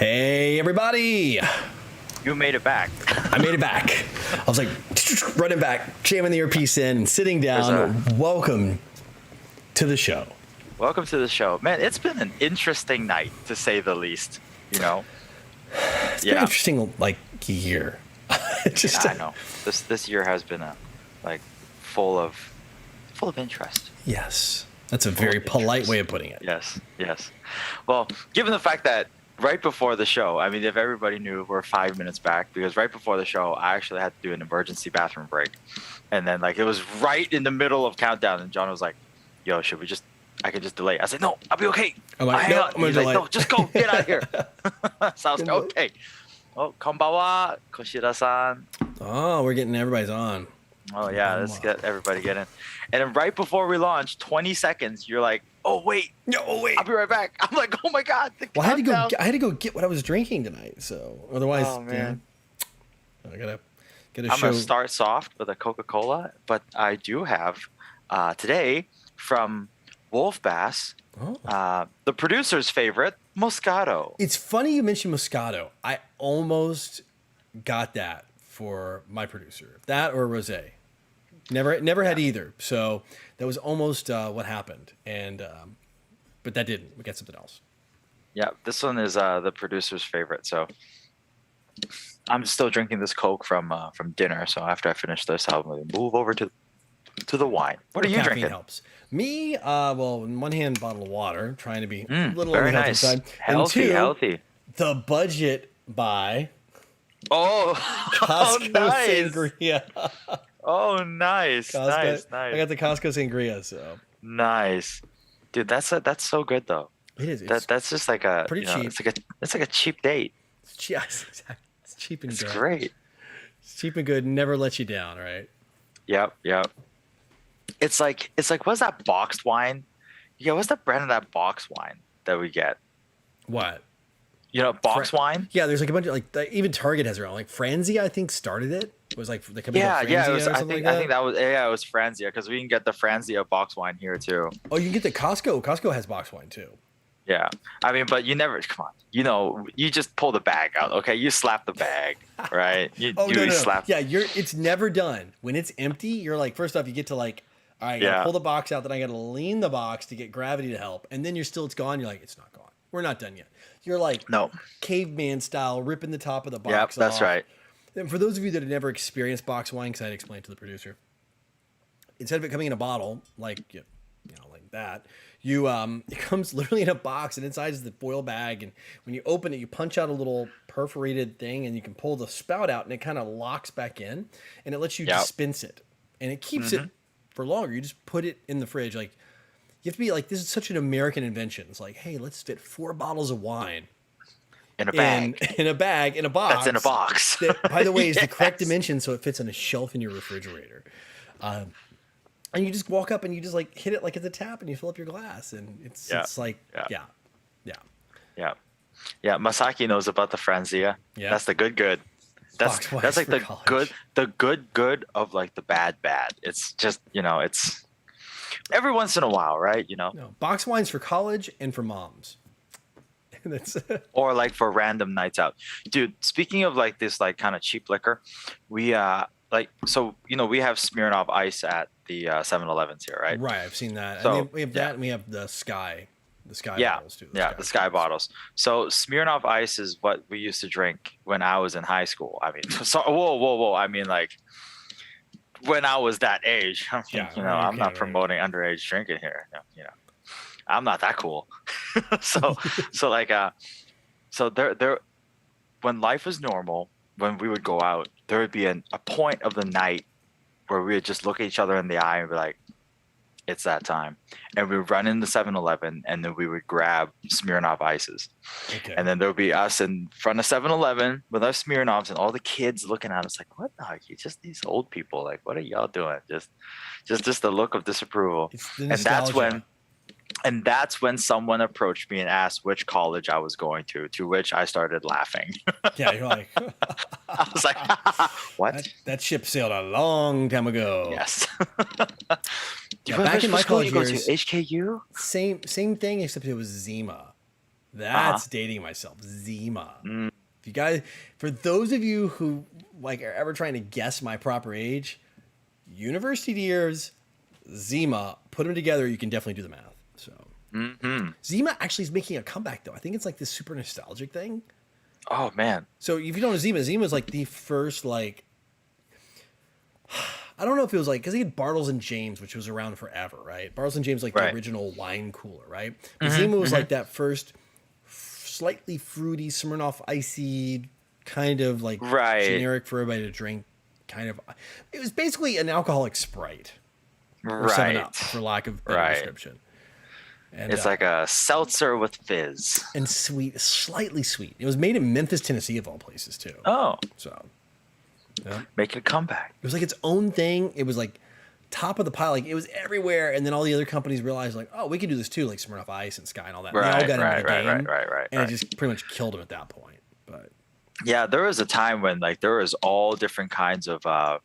Hey, everybody. You made it back. I made it back. I was like running back, jamming the earpiece in, and sitting down. Welcome to the show. Welcome to the show. Man, it's been an interesting night, to say the least. You know? It's been an interesting, year. I know. This year has been full of interest. Yes. That's a very polite way of putting it. Yes. Well, given the fact that right before the show, I mean, if everybody knew, we're 5 minutes back, because right before the show, I actually had to do an emergency bathroom break. And then, it was right in the middle of countdown, and John was like, yo, I can just delay. I said, no, I'll be okay. I'm like, no, I'm going to delay. No, just go, get out of here. So I was like, okay. Oh, konbawa, Koshida-san. Oh, we're getting everybody's on. Oh, yeah, let's get everybody get in. And then right before we launched, 20 seconds, you're like, oh, wait. I'll be right back. I'm like, oh, my God. Well, I had to go get what I was drinking tonight. So otherwise, man. I got to show. I'm going to start soft with a Coca-Cola, but I do have today from Wolf Bass, the producer's favorite, Moscato. It's funny you mentioned Moscato. I almost got that for my producer. That or rosé. Never had either. So that was almost what happened. And but that didn't. We got something else. Yeah, this one is the producer's favorite. So I'm still drinking this Coke from dinner. So after I finish this, I'll move over to the wine. What are you drinking? Helps. Me, well, in one hand, bottle of water, trying to be a little on the healthy side. Healthy. The budget by Costco Sangria. Oh, nice. Nice. I got the Costco Sangria, so. Nice. Dude, that's so good, though. It is. That's just like a pretty cheap. It's like a cheap date. Yes, exactly. It's cheap and good. It's great. It's cheap and good. Never lets you down, right? Yep. It's like what's that boxed wine? Yeah, what's the brand of that boxed wine that we get? What? Box wine? Yeah, there's a bunch of even Target has their own. Franzia, I think, started it. It was like the company Franzia. I think that was it was Franzia, because we can get the Franzia box wine here too. Oh, you can get the Costco. Costco has box wine too. Yeah, I mean, but you never. Come on, you just pull the bag out. Okay, you slap the bag, right? Slap. Yeah, it's never done. When it's empty, you're like, first off, you get to all right, I gotta pull the box out, then I gotta lean the box to get gravity to help, and then it's gone. You're like, it's not gone. We're not done yet. You're like, no, caveman style, ripping the top of the box off. That's right. And for those of you that have never experienced box wine, because I had to explain to the producer, instead of it coming in a bottle like that, it comes literally in a box, and inside is the foil bag. And when you open it, you punch out a little perforated thing, and you can pull the spout out, and it kind of locks back in, and it lets you dispense it, and it keeps it for longer. You just put it in the fridge. You have to be this is such an American invention. It's like, hey, let's fit 4 bottles of wine in a bag, in a box. That's in a box. That, by the way, is the correct dimension, so it fits on a shelf in your refrigerator. And you just walk up and you just hit it at the tap, and you fill up your glass, and it's yeah. Masaki knows about the Franzia. Yeah, that's the good. That's like the good of the bad. It's just it's every once in a while, right? No, box wines for college and for moms. That's or for random nights out, dude. Speaking of this kind of cheap liquor, we we have Smirnoff Ice at the 7-Elevens here, right? Right, I've seen that. So we have that, and we have the Sky bottles too. The Sky bottles. So Smirnoff Ice is what we used to drink when I was in high school. I mean, whoa! I mean, when I was that age. I mean, I'm not promoting underage drinking here. I'm not that cool. so there when life was normal, when we would go out, there would be a point of the night where we would just look at each other in the eye and be like, it's that time. And we would run into 7-Eleven, and then we would grab Smirnoff Ices. Okay. And then there would be us in front of 7-Eleven with our Smirnoffs, and all the kids looking at us like, what the heck? You just these old people. What are y'all doing? Just the look of disapproval. And that's when someone approached me and asked which college I was going to which I started laughing. Yeah, you're like, I was like, what? That ship sailed a long time ago. Yes. Back in my college years, HKU? same thing, except it was Zima. That's dating myself. Zima. Mm. If you guys, for those of you who like are ever trying to guess my proper age, university years, Zima, put them together, you can definitely do the math. So Zima actually is making a comeback though. I think it's like this super nostalgic thing. Oh man. So if you don't know Zima, Zima is like the first like, I don't know if it was like, because he had Bartles and James, which was around forever, right? Bartles and James like the original wine cooler, right? But Zima was like that first slightly fruity Smirnoff icy kind of like generic for everybody to drink kind of. It was basically an alcoholic Sprite or 7-Up, for lack of better description. And it's like a seltzer with fizz and sweet, slightly sweet. It was made in Memphis, Tennessee, of all places too. Oh, so yeah. Make it a comeback. It was like its own thing. It was like top of the pile, like it was everywhere. And then all the other companies realized, like, oh, we can do this too, like Smirnoff Ice and Sky and all that. And they all got into the game, and it just pretty much killed them at that point. But yeah, there was a time when like there was all different kinds of that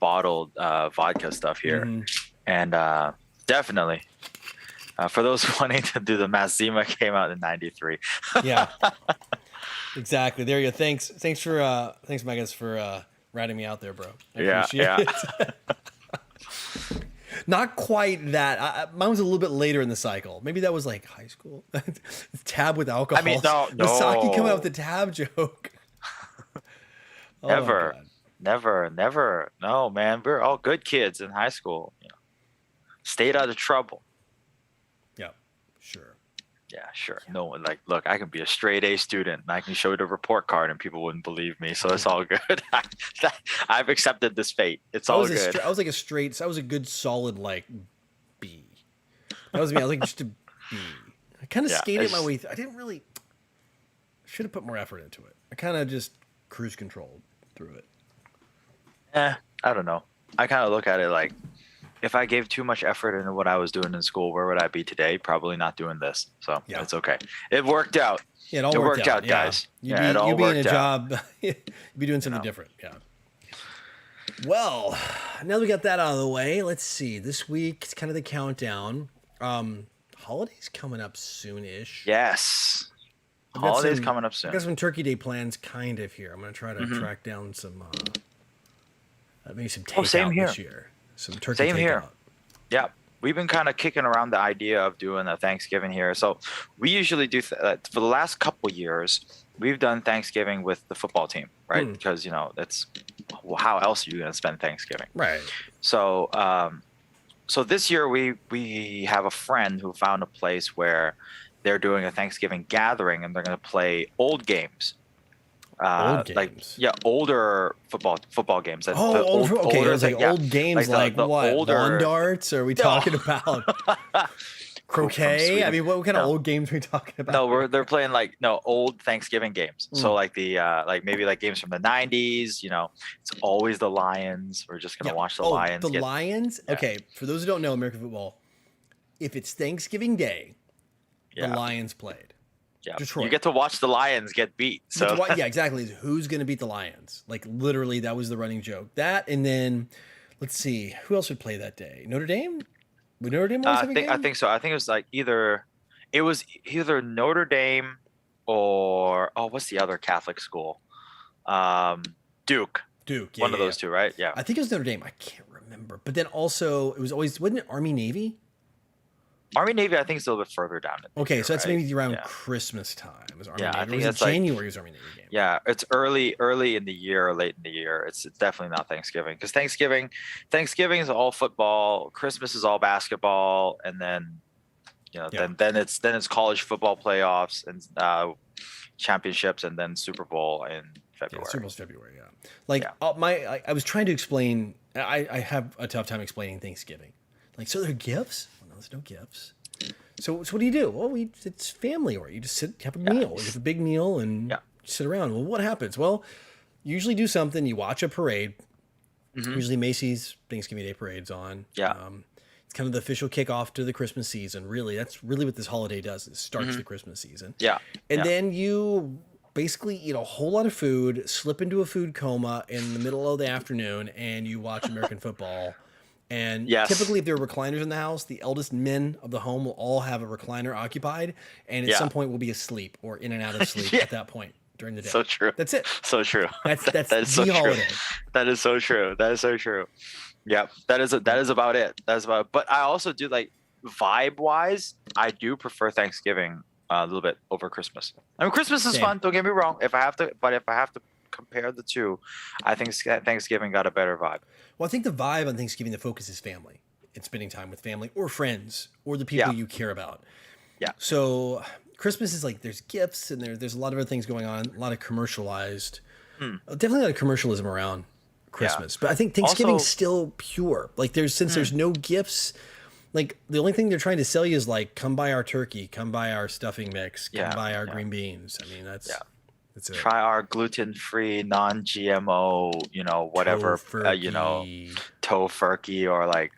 bottled vodka stuff here, and definitely. For those wanting to do the math, Zima came out in '93. Yeah, exactly. There you go. Thanks, Megas, for ratting me out there, bro. I appreciate it. Not quite that. Mine was a little bit later in the cycle. Maybe that was like high school. Tab with alcohol. I mean, no. Masaki coming out with the tab joke. Never. No, man. We're all good kids in high school. You know, stayed out of trouble. Yeah, sure. Yeah, sure. Yeah. No one like, look, I can be a straight A student and I can show you the report card and people wouldn't believe me. So it's all good. I've accepted this fate. It's all good. I was like I was a good solid like B. That was me. I was like just a B. I kind of skated my way through. I didn't really, should have put more effort into it. I kind of just cruise controlled through it. I don't know. I kind of look at it like, if I gave too much effort into what I was doing in school, where would I be today? Probably not doing this. So it's okay. It worked out. Yeah, it all worked out, guys. You'd be in a job. You'd be doing something different. Yeah. Well, now that we got that out of the way, let's see. This week, it's kind of the countdown. Holidays coming up soon-ish. Yes. Holidays coming up soon. I got some Turkey Day plans kind of here. I'm going to try to track down some, maybe some takeout this year. Some turkey Same takeout. Here. Yeah. We've been kind of kicking around the idea of doing a Thanksgiving here. So we usually do, for the last couple years, we've done Thanksgiving with the football team, right? Because, you know, that's, how else are you going to spend Thanksgiving? Right. So, so this year we have a friend who found a place where they're doing a Thanksgiving gathering and they're going to play old games. Older football games. Old games like what? Lawn darts? Are we talking about croquet? I mean, what kind of old games are we talking about? No, they're playing old Thanksgiving games. So like the maybe like games from the '90s. You know, it's always the Lions. We're just gonna watch the Lions. The Lions. Yeah. Okay, for those who don't know American football, if it's Thanksgiving Day, the Lions played. Yeah, Detroit. You get to watch the Lions get beat. So yeah, exactly. Who's going to beat the Lions? Like literally, that was the running joke. That, and then let's see, who else would play that day? Notre Dame. Would Notre Dame? I think so. I think it was like either Notre Dame or what's the other Catholic school? Duke. One of those two, right? Yeah. I think it was Notre Dame. I can't remember. But then also, it was always, wasn't it Army Navy? Army Navy, I think it's a little bit further down. Okay, so that's maybe around Christmas time. Was Army Navy? I think it's January. Was Army Navy game? Yeah, it's early in the year or late in the year. It's definitely not Thanksgiving because Thanksgiving is all football. Christmas is all basketball, and then then it's college football playoffs and championships, and then Super Bowl in February. Yeah, Super Bowl's February. I was trying to explain. I have a tough time explaining Thanksgiving. Like, so there are gifts. There's no gifts. So what do you do? Well, it's family, or you just sit, have a meal. You have a big meal and sit around. Well, what happens? Well, you usually do something. You watch a parade. Usually Macy's Thanksgiving Day parade's on. Yeah. It's kind of the official kickoff to the Christmas season. Really, that's really what this holiday does. It starts the Christmas season. Yeah. And then you basically eat a whole lot of food, slip into a food coma in the middle of the afternoon, and you watch American football. And Yes. typically, if there are recliners in the house, the eldest men of the home will all have a recliner occupied, and at Yeah. some point will be asleep or in and out of sleep Yeah. at that point during the day. So true. That's it. So true. That's That is so the true. holiday. That is so true. That is so true. Yeah, that is about it. That's about. But I also do like vibe wise. I do prefer Thanksgiving a little bit over Christmas. I mean, Christmas is Same. fun. Don't get me wrong. If I have to compare the two, I think Thanksgiving got a better vibe. Well, I think the vibe on Thanksgiving, the focus is family. It's spending time with family or friends or the people Yeah. you care about. Yeah. So Christmas is like there's gifts and there's a lot of other things going on, a lot of commercialized, definitely a lot of commercialism around Christmas. But I think Thanksgiving's Also- still pure. Like there's no gifts. Like the only thing they're trying to sell you is like, come buy our turkey, come buy our stuffing mix, come Yeah, buy our yeah. green beans. I mean, that's it. Try our gluten-free, non-GMO, whatever, tofurkey, or like,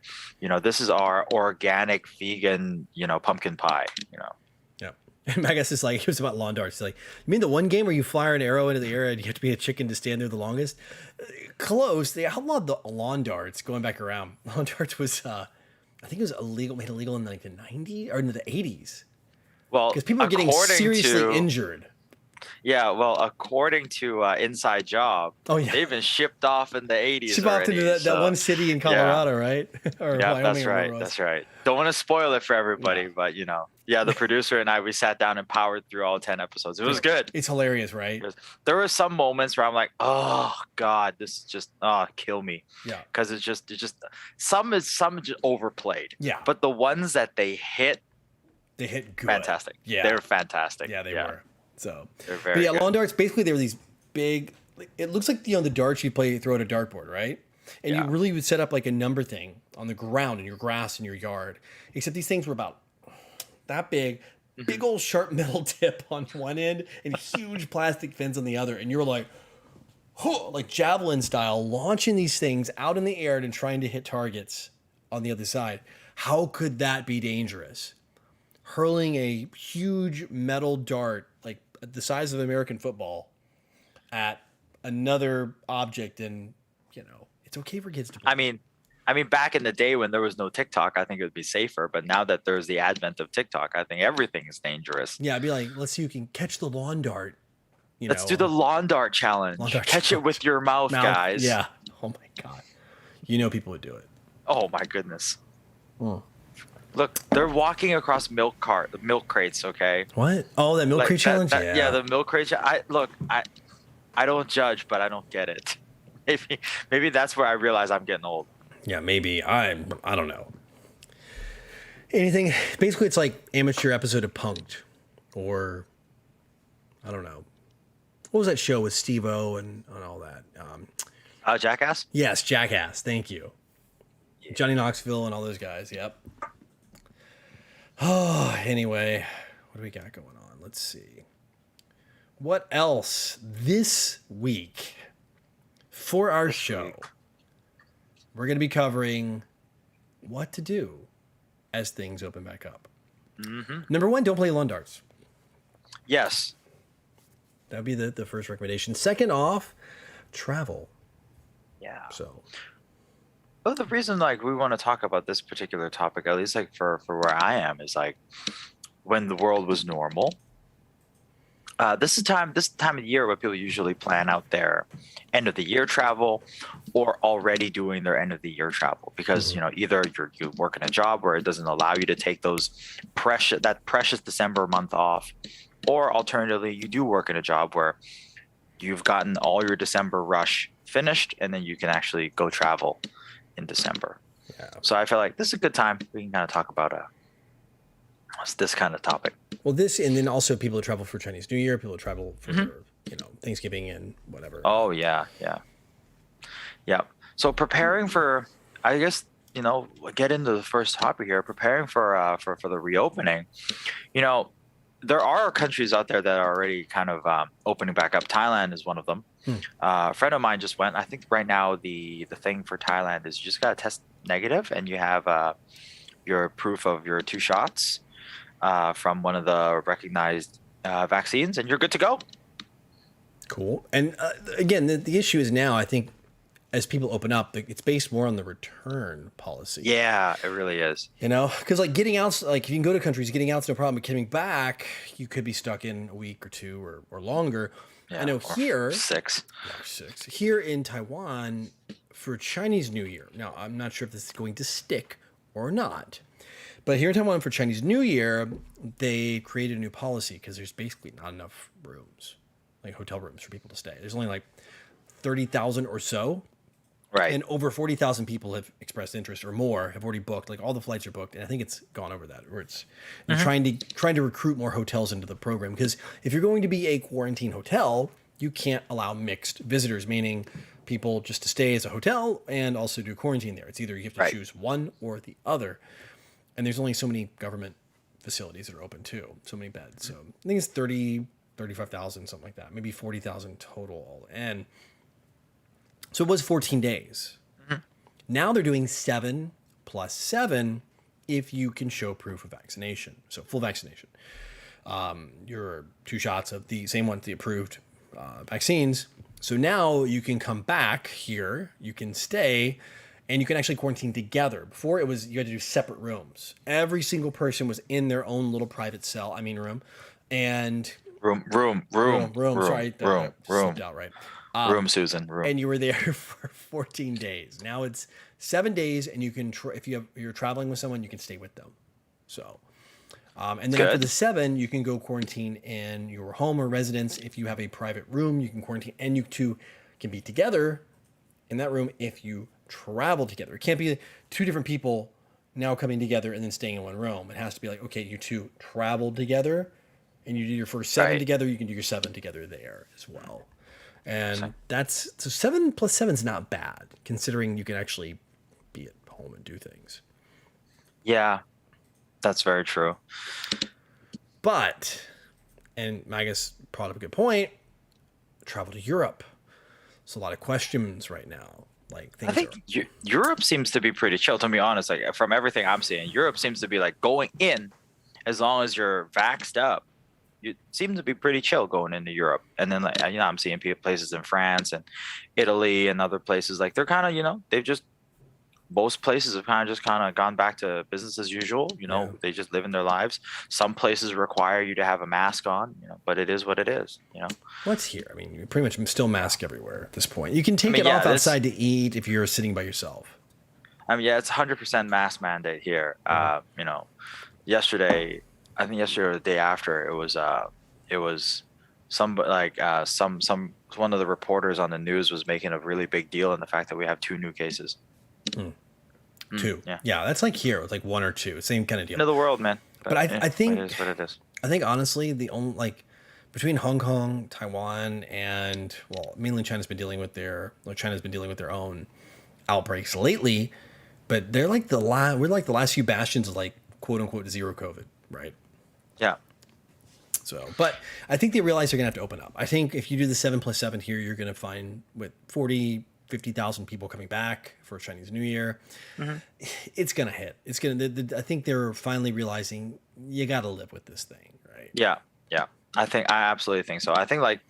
this is our organic vegan, pumpkin pie, Yeah. And Magus is like, it was about lawn darts. He's like, you mean the one game where you fire an arrow into the air and you have to be a chicken to stand there the longest? Close. They outlawed the lawn darts going back around. Lawn darts was, I think it was made illegal in like the 90s or in the 80s. Well, Because people are getting seriously injured. Yeah, well, according to Inside Job, they've been shipped off in the 80s. Shipped off to that one city in Colorado, right? Or yeah, Wyoming, that's right. That's right. Don't want to spoil it for everybody, but the producer and I, we sat down and powered through all 10 episodes. It was good. It's hilarious, right? There were some moments where I'm like, oh God, this is just kill me. Yeah. Because it's just some just overplayed. Yeah. But the ones that they hit good. Fantastic. Yeah. They were fantastic. Yeah, they were. So they're very good. lawn darts, basically they were these big, it looks like the darts you throw at a dartboard, right? And you really would set up like a number thing on the ground in your grass in your yard. Except these things were about that big, big old sharp metal tip on one end and huge plastic fins on the other. And you were like, like javelin style, launching these things out in the air and trying to hit targets on the other side. How could that be dangerous? Hurling a huge metal dart, like the size of American football, at another object, and it's okay for kids to play. I mean, back in the day when there was no TikTok, I think it would be safer. But now that there's the advent of TikTok, I think everything is dangerous. Yeah, I'd be like, let's see who can catch the lawn dart. Let's do the lawn dart challenge. Catch it with your mouth, guys. Yeah. Oh my God. People would do it. Oh my goodness. Look, they're walking across milk crates. Okay. What? Oh, that milk crate challenge. Yeah, the milk crate. I don't judge, but I don't get it. Maybe that's where I realize I'm getting old. Yeah, maybe. I don't know. Anything. Basically, it's like amateur episode of Punk'd, or I don't know. What was that show with Steve-O and all that? Jackass? Yes, Jackass. Thank you. Yeah. Johnny Knoxville and all those guys. Yep. Oh, anyway, what do we got going on? Let's see. What else this week for our show? We're going to be covering what to do as things open back up. Mm-hmm. Number one, don't play lawn darts. Yes. That would be the first recommendation. Second off, travel. Yeah. So. Well, the reason we want to talk about this particular topic, at least for where I am, is when the world was normal. This time of year where people usually plan out their end of the year travel, or already doing their end of the year travel, because either you work in a job where it doesn't allow you to take that precious December month off, or alternatively you do work in a job where you've gotten all your December rush finished, and then you can actually go travel in December. Yeah. So I feel like this is a good time. We can kind of talk about this kind of topic. Well, this, and then also people who travel for Chinese New Year, people who travel for Thanksgiving and whatever. Oh yeah. So preparing for, I guess, get into the first topic here. Preparing for the reopening. There are countries out there that are already kind of opening back up. Thailand is one of them. A friend of mine just went. I think right now the thing for Thailand is you just got to test negative, and you have your proof of your 2 shots from one of the recognized vaccines, and you're good to go. Cool. And again, the issue is now, I think, as people open up, it's based more on the return policy. Yeah, it really is. You know, because like getting out, like if you can go to countries, getting out's no problem. But coming back, you could be stuck in a week or two or longer. I Yeah, know or here, 6. yeah, or 6 here in Taiwan for Chinese New Year. Now, I'm not sure if this is going to stick or not, but here in Taiwan for Chinese New Year, they created a new policy because there's basically not enough rooms, like hotel rooms for people to stay. There's only like 30,000 or so. Right. And over 40,000 people have expressed interest or more have already booked. Like all the flights are booked, and I think it's gone over that. Or it's they're trying to recruit more hotels into the program because if you're going to be a quarantine hotel, you can't allow mixed visitors, meaning people just to stay as a hotel and also do quarantine there. It's either you have to Right. choose one or the other, and there's only so many government facilities that are open too, so many beds. So I think it's 35,000, something like that, maybe 40,000 total all in. So it was 14 days. Now they're doing 7 plus 7 if you can show proof of vaccination. So full vaccination. Your 2 shots of the same one, the approved vaccines. So now you can come back here, you can stay, and you can actually quarantine together. Before it was, you had to do separate rooms. Every single person was in their own little private cell, room. And Room. Sorry, that slipped out right. Room, Susan. Room. And you were there for 14 days. Now it's 7 days, and you can if you're traveling with someone, you can stay with them. So, and then after the 7, you can go quarantine in your home or residence. If you have a private room, you can quarantine, and you two can be together in that room if you travel together. It can't be 2 different people now coming together and then staying in one room. It has to be like, okay, you 2 traveled together, and you do your first 7 together. You can do your 7 together there as well. And that's so 7 plus 7 is not bad considering you can actually be at home and do things. Yeah, that's very true. But, and Magus brought up a good point, travel to Europe. It's a lot of questions right now. Like things I think Europe seems to be pretty chill, to be honest. Like from everything I'm seeing, Europe seems to be like going in as long as you're vaxxed up. You seem to be pretty chill going into Europe. And then, like, I'm seeing places in France and Italy and other places. Like they're kind of, they've just, most places have kind of gone back to business as usual. They just live in their lives. Some places require you to have a mask on, but it is what it is, What's here? I mean, you pretty much still mask everywhere at this point. You can take it off outside to eat if you're sitting by yourself. It's 100% mask mandate here. Yesterday, I think yesterday or the day after, it was some one of the reporters on the news was making a really big deal in the fact that we have 2 new cases. 2. Yeah, that's like here. It's like 1 or 2. Same kind of deal. End of the world, man. But I think it is what it is. I think honestly, the only between Hong Kong, Taiwan, and mainly China's been dealing with their own outbreaks lately. But they're like we're like the last few bastions of like quote unquote zero COVID, right? Yeah. So, but I think they realize they're going to have to open up. I think if you do the 7 plus 7 here, you're going to find with 50,000 people coming back for Chinese New Year, it's going to hit. It's going to, I think they're finally realizing you got to live with this thing, right? Yeah. Yeah. I absolutely think so. I think like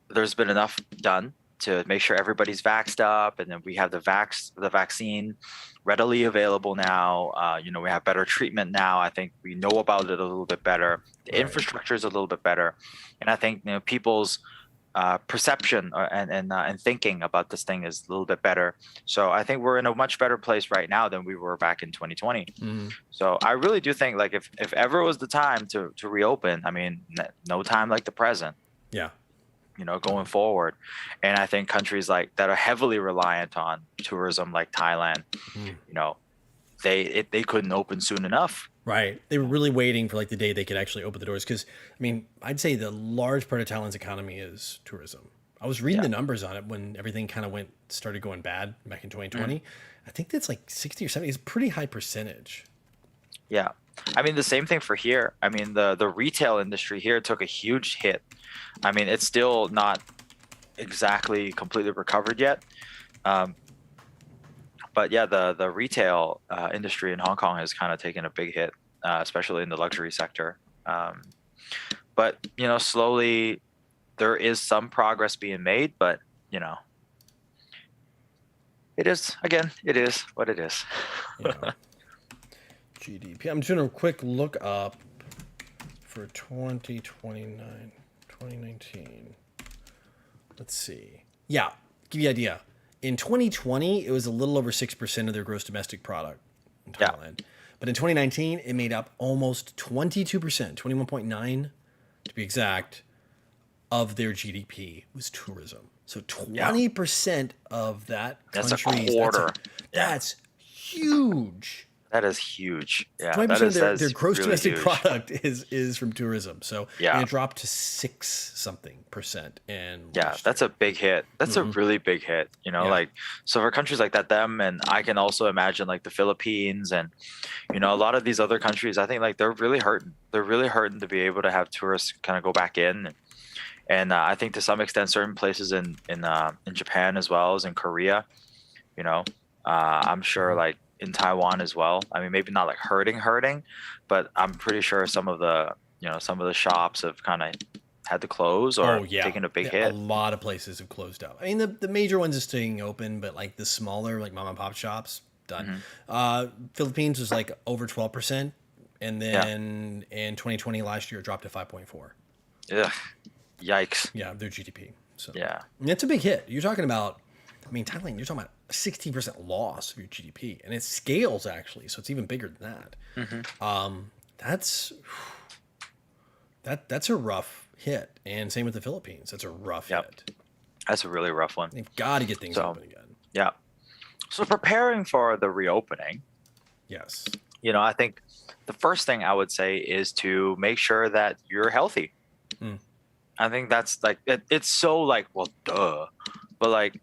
there's been enough done to make sure everybody's vaxxed up, and then we have the vaccine readily available now. We have better treatment now. I think we know about it a little bit better. The infrastructure is a little bit better, and I think people's perception and thinking about this thing is a little bit better. So I think we're in a much better place right now than we were back in 2020. So I really do think like if ever was the time to reopen, no time like the present. Yeah. Going forward. And I think countries like that are heavily reliant on tourism, like Thailand, they couldn't open soon enough. Right. They were really waiting for like the day they could actually open the doors. Cause I'd say the large part of Thailand's economy is tourism. I was reading the numbers on it when everything kind of started going bad back in 2020. I think that's like 60 or 70. It's a pretty high percentage. Yeah. The same thing for here. The retail industry here took a huge hit. It's still not exactly completely recovered yet. But yeah, the retail industry in Hong Kong has kind of taken a big hit, especially in the luxury sector. But, slowly there is some progress being made, but, It is, again, it is what it is. Yeah. GDP. I'm just doing a quick look up for 2019. Let's see. Yeah, give you an idea. In 2020, it was a little over 6% of their gross domestic product in Yeah. Thailand. But in 2019, it made up almost 22%, 21.9 to be exact, of their GDP was tourism. So 20% of that That's a country's quarter. Yeah. that's huge. That is huge. Yeah. 20% of That their is gross really domestic huge. product is from tourism. So Yeah. and it dropped to 6 something percent and Yeah, that's a big hit. That's a really big hit. Yeah. Like, so for countries like that, them, and I can also imagine like the Philippines and, a lot of these other countries, I think like they're really hurting. They're really hurting to be able to have tourists kind of go back in. And I think to some extent, certain places in Japan as well as in Korea, I'm sure like in Taiwan as well. I mean, maybe not like hurting, but I'm pretty sure some of the shops have kind of had to close or taken a big hit. A lot of places have closed up. I mean, the major ones are staying open, but like the smaller, like mom and pop shops, done. Philippines was like over 12%. And then in 2020, last year, it dropped to 5.4. Ugh, yikes. Yeah, their GDP. So Yeah. and it's a big hit. You're talking about, I mean, Thailand, you're talking about a 16% loss of your GDP. And it scales actually. So it's even bigger than that. That's a rough hit. And same with the Philippines. That's a rough hit. That's a really rough one. They've got to get things open again. Yeah. So preparing for the reopening. Yes. I think the first thing I would say is to make sure that you're healthy. I think that's like it's so like, well, duh, but like,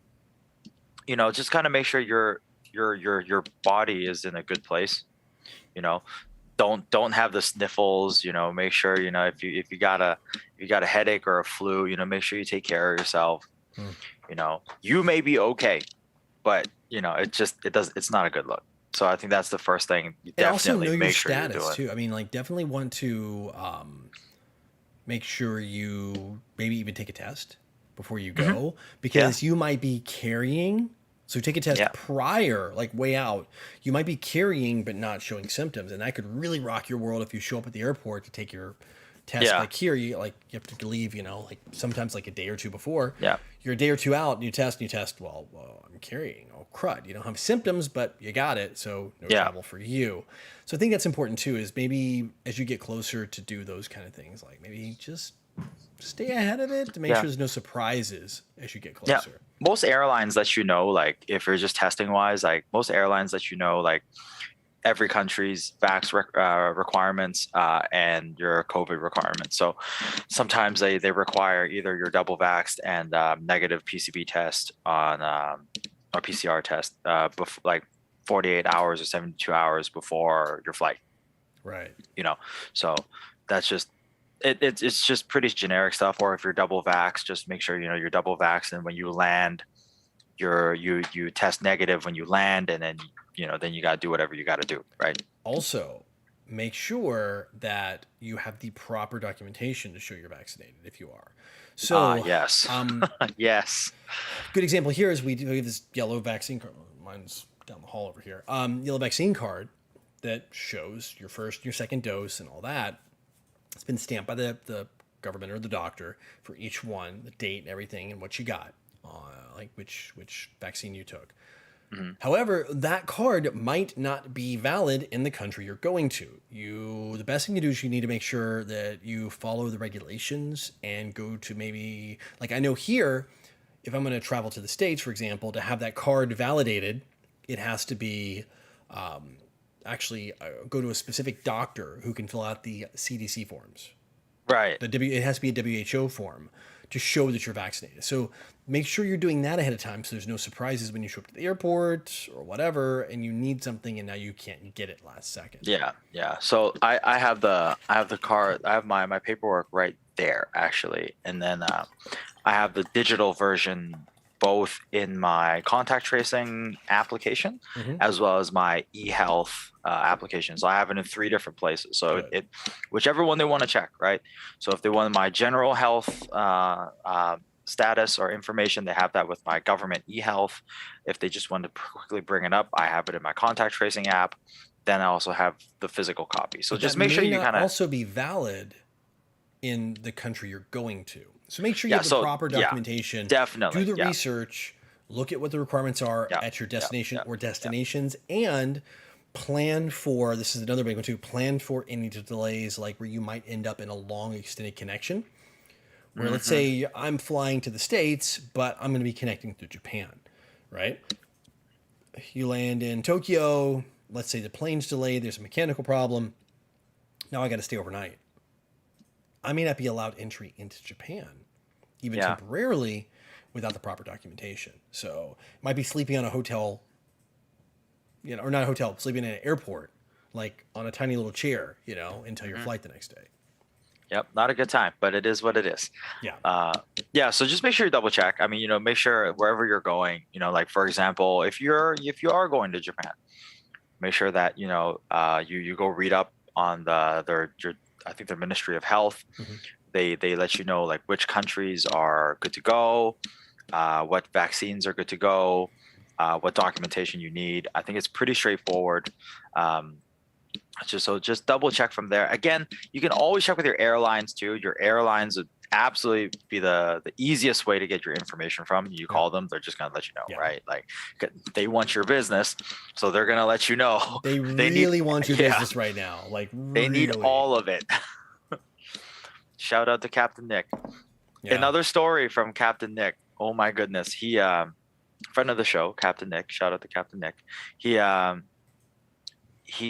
just kind of make sure your body is in a good place. Don't have the sniffles. Make sure if you got a headache or a flu, make sure you take care of yourself. You may be okay, but it's not a good look. So I think that's the first thing. You and also know make your sure status you do it. too. I mean, like definitely want to make sure you maybe even take a test before you go because you might be carrying. So take a test prior, like way out. You might be carrying but not showing symptoms, and that could really rock your world if you show up at the airport to take your test. Like here, you have to leave. Like sometimes like a day or two before. Yeah. You're a day or two out, and you test. Well, I'm carrying. Oh crud! You don't have symptoms, but you got it. So no travel for you. So I think that's important too. Is maybe as you get closer to do those kind of things, like maybe just stay ahead of it to make sure there's no surprises as you get closer. Yeah. Most airlines let like if you're just testing wise, like most airlines let like every country's vax requirements and your COVID requirements. So sometimes they require either your double vaxxed and negative PCB test on or PCR test like 48 hours or 72 hours before your flight. Right. So that's just it's just pretty generic stuff. Or if you're double vaxxed, just make sure you're double vaxxed, and when you land, you test negative when you land, and then then you got to do whatever you got to do, right? Also, make sure that you have the proper documentation to show you're vaccinated if you are. So yes, yes. Good example here is we have this yellow vaccine card. Mine's down the hall over here. Yellow vaccine card that shows your first, your second dose, and all that. It's been stamped by the government or the doctor for each one, the date and everything, and what you got, like which vaccine you took. However, that card might not be valid in the country you're going to. The best thing to do is you need to make sure that you follow the regulations and go to maybe, like I know here, if I'm going to travel to the States, for example, to have that card validated, it has to be go to a specific doctor who can fill out the CDC forms. Right. It has to be a WHO form to show that you're vaccinated. So make sure you're doing that ahead of time so there's no surprises when you show up to the airport or whatever and you need something and now you can't get it last second. Yeah. So I have the card. I have my paperwork right there actually, and then I have the digital version both in my contact tracing application as well as my eHealth application. So I have it in 3 different places. So whichever one they want to check, right? So if they want my general health status or information, they have that with my government eHealth. If they just want to quickly bring it up, I have it in my contact tracing app. Then I also have the physical copy. So But just that make sure may you not kind of, also be valid in the country you're going to. So make sure you yeah. have the So proper yeah, documentation. Do definitely, the yeah, research. Look at what the requirements are yeah, at your yeah, destination yeah, or yeah. destinations, and plan for, this is another big one too, plan for any delays, like where you might end up in a long extended connection. Where let's Hmm. say I'm flying to the States, but I'm going to be connecting through Japan, right? You land in Tokyo. Let's say the plane's delayed. There's a mechanical problem. Now I got to stay overnight. I may not be allowed entry into Japan, even Yeah. temporarily, without the proper documentation. So might be sleeping on a hotel, or not a hotel, sleeping in an airport, like on a tiny little chair, until your Hmm. flight the next day. Yep. Not a good time, but it is what it is. Yeah. Uh, yeah. So just make sure you double check. I mean, make sure wherever you're going, like for example, if you are going to Japan, make sure that you go read up on I think their Ministry of Health. Mm-hmm. They let you know like which countries are good to go, what vaccines are good to go, what documentation you need. I think it's pretty straightforward. Um, just double check from there. Again, you can always check with your airlines too. Your airlines would absolutely be the easiest way to get your information from. You Yeah. call them, they're just gonna let you know, Yeah. right? Like they want your business, so they're gonna let you know. They They need, really want your yeah, business right now. Like, they need really. all of it. Shout out to Captain Nick. Yeah. Another story from Captain Nick. Oh my goodness, he friend of the show, Captain Nick. Shout out to Captain Nick. He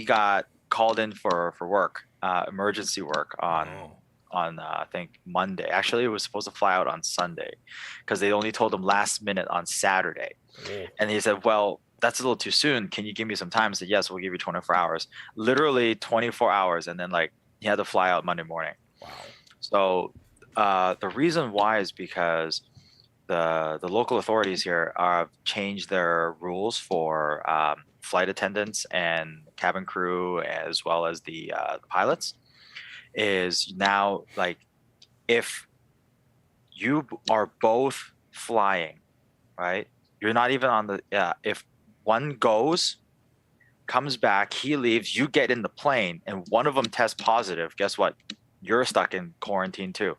got called in for work, emergency work Oh. on I think Monday. Actually, it was supposed to fly out on Sunday because they only told him last minute on Saturday. Oh. And he said, "Well, that's a little too soon. Can you give me some time?" I said, "Yes, we'll give you 24 hours." Literally 24 hours, and then like he had to fly out Monday morning. Wow. So the reason why is because the local authorities here have changed their rules for flight attendants and cabin crew, as well as the pilots. Is now like if you are both flying, right? You're not even on the if one goes, comes back, he leaves, you get in the plane, and one of them tests positive. Guess what? You're stuck in quarantine too.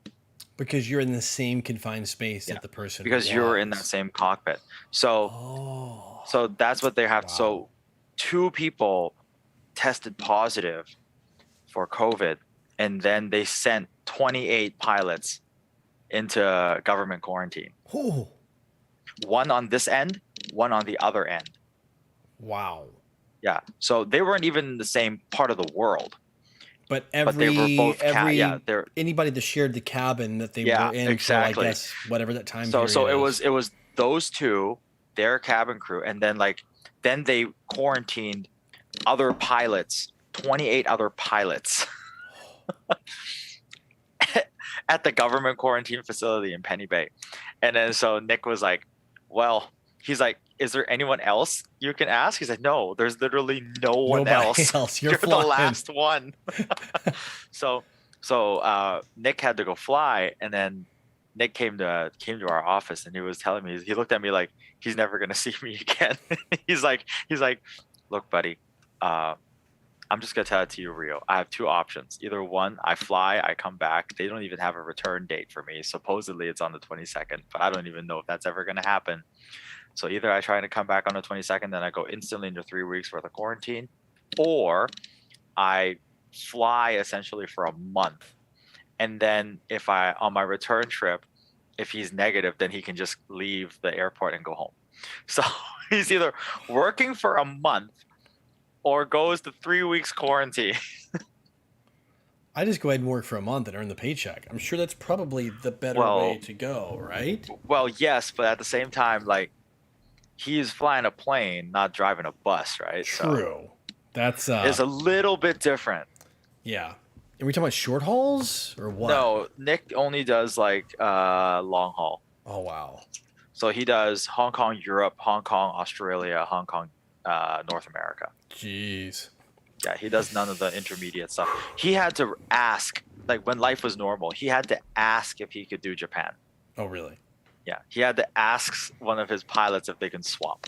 Because you're in the same confined space Yeah, that the person because you're in that was. same cockpit. So Oh. so that's what they have. Wow. So two people tested positive for COVID, and then they sent 28 pilots into government quarantine. Oh. One on this end, one on the other end. Wow. Yeah. So they weren't even in the same part of the world. But They were both they're anybody that shared the cabin that they yeah, were in exactly. for, I guess, whatever that time So period it was those two, their cabin crew, and then then they quarantined other pilots, 28 other pilots at the government quarantine facility in Penny Bay. And then so Nick was like, well, he's like, is there anyone else you can ask? He's like, no, there's literally no one Nobody else. else. You're the flying. last one. So Nick had to go fly, and then Nick came to our office, and he was telling me, he looked at me like he's never gonna see me again. he's like, look, buddy, I'm just gonna tell it to you, Rio. I have two options. Either one, I fly, I come back. They don't even have a return date for me. Supposedly it's on the 22nd, but I don't even know if that's ever gonna happen. So either I try to come back on the 22nd, then I go instantly into 3 weeks worth of quarantine, or I fly essentially for a month. And then if on my return trip, if he's negative, then he can just leave the airport and go home. So he's either working for a month or goes to 3 weeks quarantine. I just go ahead and work for a month and earn the paycheck. I'm sure that's probably the better way to go, right? Well, yes, but at the same time, like he's flying a plane, not driving a bus, right? True. So that's it's a little bit different. Yeah. Are we talking about short hauls or what? No, Nick only does like long haul. Oh wow. So he does Hong Kong, Europe, Hong Kong, Australia, Hong Kong, North America. Jeez. Yeah, he does none of the intermediate stuff. He had to ask, like when life was normal, he had to ask if he could do Japan. Oh really? Yeah, he had to ask one of his pilots if they can swap.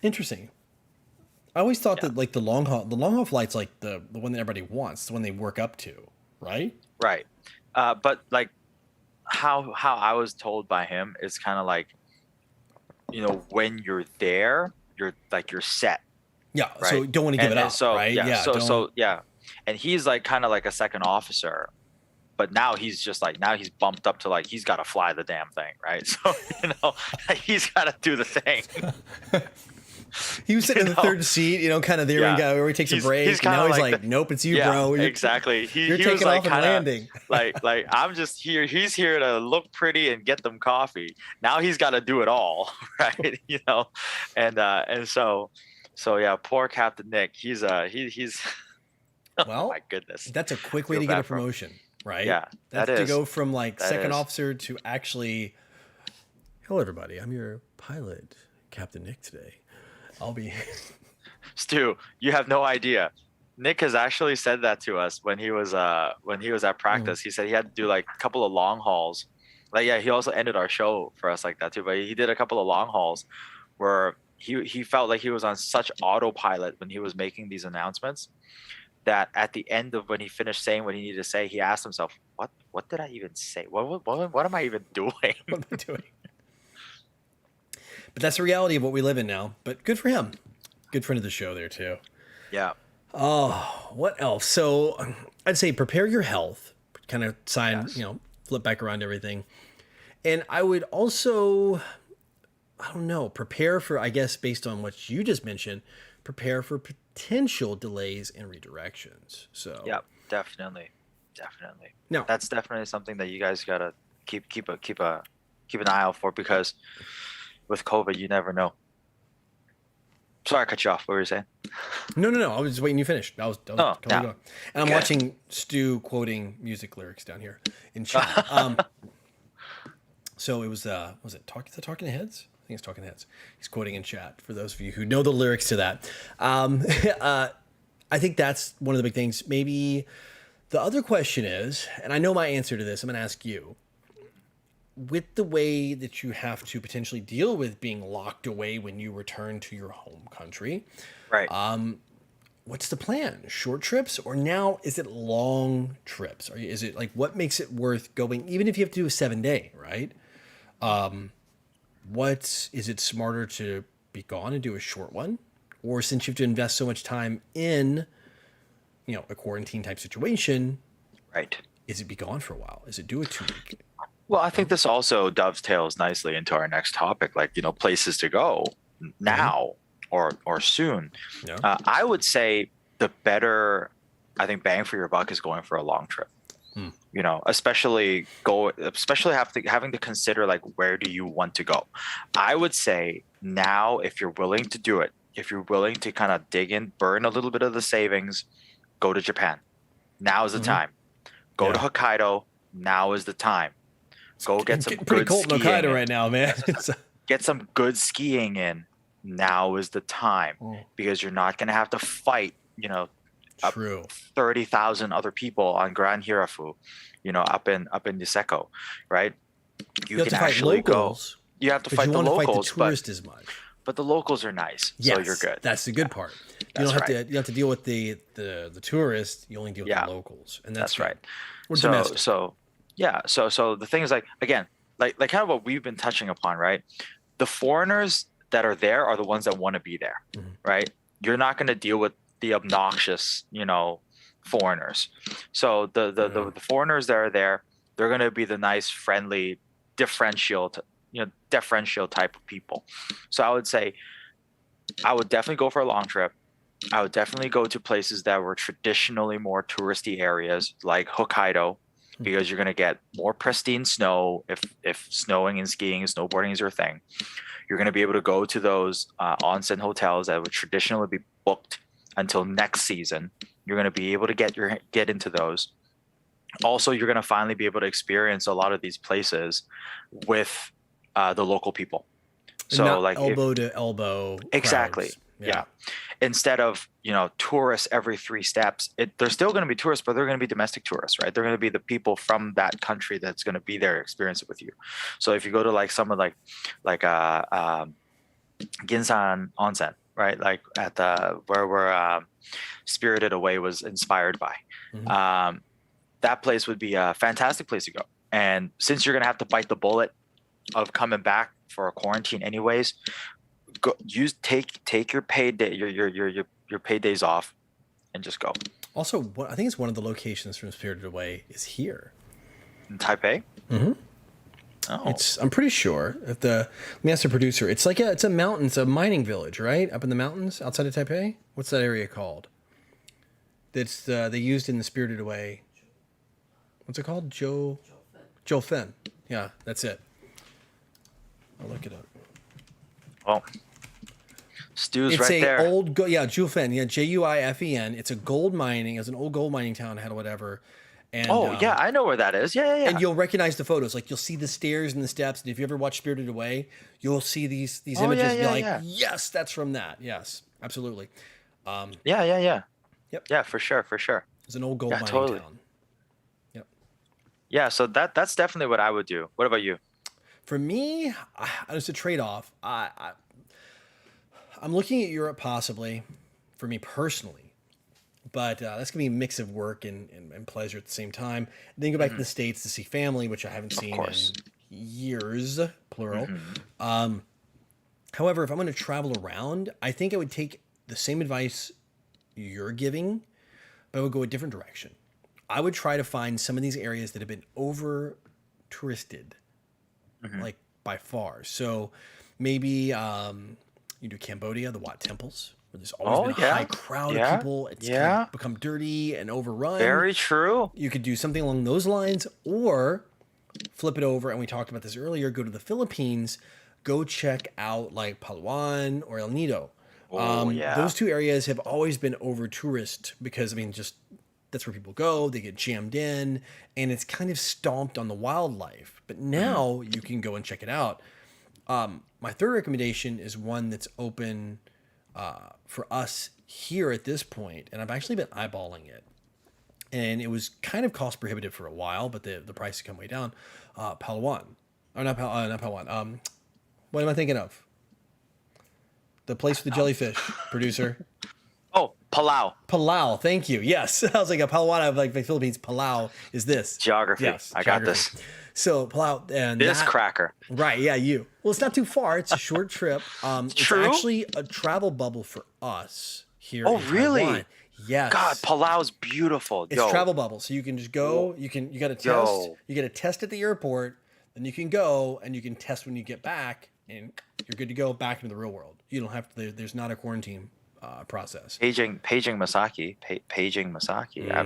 Interesting. I always thought Yeah, that like the long haul flight's like the one that everybody wants, the one they work up to, right? right. But like how I was told by him is kind of like, when you're there, you're set, Yeah. So right? don't want to give it And up, so right? yeah, Yeah. Don't. and he's like kind of like a second officer, but now he's just like now he's bumped up to like he's got to fly the damn thing, right? So he's got to do the thing. He was sitting in the know? third seat, kind of there and go where he takes a break. He's And now kinda he's like like, nope, it's you, yeah, bro. exactly. You're He taking was like off and kind of landing. like I'm just here. He's here to look pretty and get them coffee. Now he's got to do it all, right? And so yeah, poor Captain Nick. He's oh Well, my goodness. that's a quick way Feel to get bad a for him. promotion, right? Yeah, That's that to is. go from like That second is. officer to actually, hello, everybody. I'm your pilot, Captain Nick, today. I'll be. Stu, you have no idea. Nick has actually said that to us when he was at practice. He said he had to do like a couple of long hauls. Like yeah, he also ended our show for us like that too. But he did a couple of long hauls where he felt like he was on such autopilot when he was making these announcements that at the end of when he finished saying what he needed to say, he asked himself, "What did I even say? What am I even doing?" What am I doing? But that's the reality of what we live in now. But good for him. Good friend of the show there too. Yeah. Oh, what else? So I'd say prepare your health, kind of Yes. flip back around everything. And I would also, I don't know, prepare for, I guess, based on what you just mentioned, prepare for potential delays and redirections. So, Yep. Definitely. Definitely. now, That's definitely something that you guys gotta keep an eye out for because with COVID, you never know. Sorry, I cut you off. What were you saying? no. I was just waiting you finish. That was Oh, totally yeah. going. And I'm Okay. watching Stu quoting music lyrics down here in chat. So it was it Talking Heads? I think it's Talking Heads. He's quoting in chat for those of you who know the lyrics to that. I think that's one of the big things. Maybe the other question is, and I know my answer to this, I'm going to ask you, with the way that you have to potentially deal with being locked away when you return to your home country, Right. what's the plan? Short trips, or now is it long trips? Or is it like what makes it worth going, even if you have to do a 7-day, right? What is it smarter to be gone and do a short one? Or since you have to invest so much time in, a quarantine type situation, Right. is it be gone for a while? Is it do a 2-week? Well, I think this also dovetails nicely into our next topic, like places to go now or soon. Yeah. I would say the better, I think, bang for your buck is going for a long trip. Especially having to consider like where do you want to go. I would say now, if you're willing to do it, if you're willing to kind of dig in, burn a little bit of the savings, go to Japan. Now is the time. Go to Hokkaido. Now is the time. Go get some Getting pretty good cold in skiing. Hokkaido right now, man. Get some good skiing in. Now is the time because you're not going to have to fight, True. 30,000 other people on Grand Hirafu, up in Niseko, right? You have to fight locals. You have to But fight you the want to fight the locals, tourist as much. but the locals are nice, so you're good. That's the good part. You That's don't have right. to. You have to deal with the tourists. You only deal with Yeah. the locals, and that's right. We're domestic. So the thing is like again, like kind of what we've been touching upon, right? The foreigners that are there are the ones that want to be there, right? You're not going to deal with the obnoxious, foreigners. So the foreigners that are there, they're going to be the nice, friendly, deferential type of people. So I would say I would definitely go for a long trip. I would definitely go to places that were traditionally more touristy areas like Hokkaido, because you're going to get more pristine snow if snowing and skiing and snowboarding is your thing. You're going to be able to go to those onsen hotels that would traditionally be booked until next season. You're going to be able to get into those. Also, you're going to finally be able to experience a lot of these places with the local people. So Not like elbow to elbow. Exactly. crowds. Yeah. Instead of, tourists every 3 steps, there's still going to be tourists, but they're going to be domestic tourists, right? They're going to be the people from that country that's going to be there, experience it with you. So if you go to like some of Ginsan Onsen, right? Like at the where Spirited Away was inspired by. That place would be a fantastic place to go. And since you're gonna have to bite the bullet of coming back for a quarantine anyways, take your paid day, your paid days off, and just go. Also, I think it's one of the locations from Spirited Away is here In Taipei. Oh, I'm pretty sure. Let me ask the producer. It's a mountain. It's a mining village, right? Up in the mountains outside of Taipei. What's that area called? That's they used in the Spirited Away. What's it called? Jofen. Yeah, that's it. I'll look it up. well, Stu's It's right there. Juifen. Yeah, Juifen. It's a gold mining. It's an old gold mining town. Had whatever. And, yeah, I know where that is. Yeah. And you'll recognize the photos. Like you'll see the stairs and the steps. And if you ever watch Spirited Away, you'll see these images. And you're like, yes, that's from that. Yes, absolutely. Yeah. Yep. Yeah, for sure. It's an old gold mining town. Yep. Yeah, so that's definitely what I would do. What about you? For me, it's a trade-off. I'm looking at Europe possibly, for me personally. But that's going to be a mix of work and pleasure at the same time. Then go back to the States to see family, which I haven't seen in years, plural. However, if I'm going to travel around, I think I would take the same advice you're giving, but I would go a different direction. I would try to find some of these areas that have been over-touristed, like by far. So maybe you do Cambodia, the Wat temples. There's always been a high crowd of people. It's kind of become dirty and overrun. Very true. You could do something along those lines, or flip it over. And we talked about this earlier. Go to the Philippines. Go check out like Palawan or El Nido. Those two areas have always been over tourist because just that's where people go. They get jammed in, and it's kind of stomped on the wildlife. But now you can go and check it out. My third recommendation is one that's open. For us here at this point, and I've actually been eyeballing it, and it was kind of cost prohibitive for a while, but the price has come way down. Palawan, or not Palawan. What am I thinking of? The place with the jellyfish, producer. Oh, Palau. Palau, thank you. Yes, I was like a Palawan of like the Philippines. Palau is this geography? Yes, I got this. So Palau and this cracker. Right, yeah, you. Well, it's not too far. It's a short trip. It's actually a travel bubble for us here. Oh, really? Taiwan. Yes. God, Palau's beautiful. It's travel bubble, so you can just go. You got a test. You get a test at the airport, then you can go and you can test when you get back, and you're good to go back into the real world. You don't have to. There's not a quarantine process. Paging Masaki.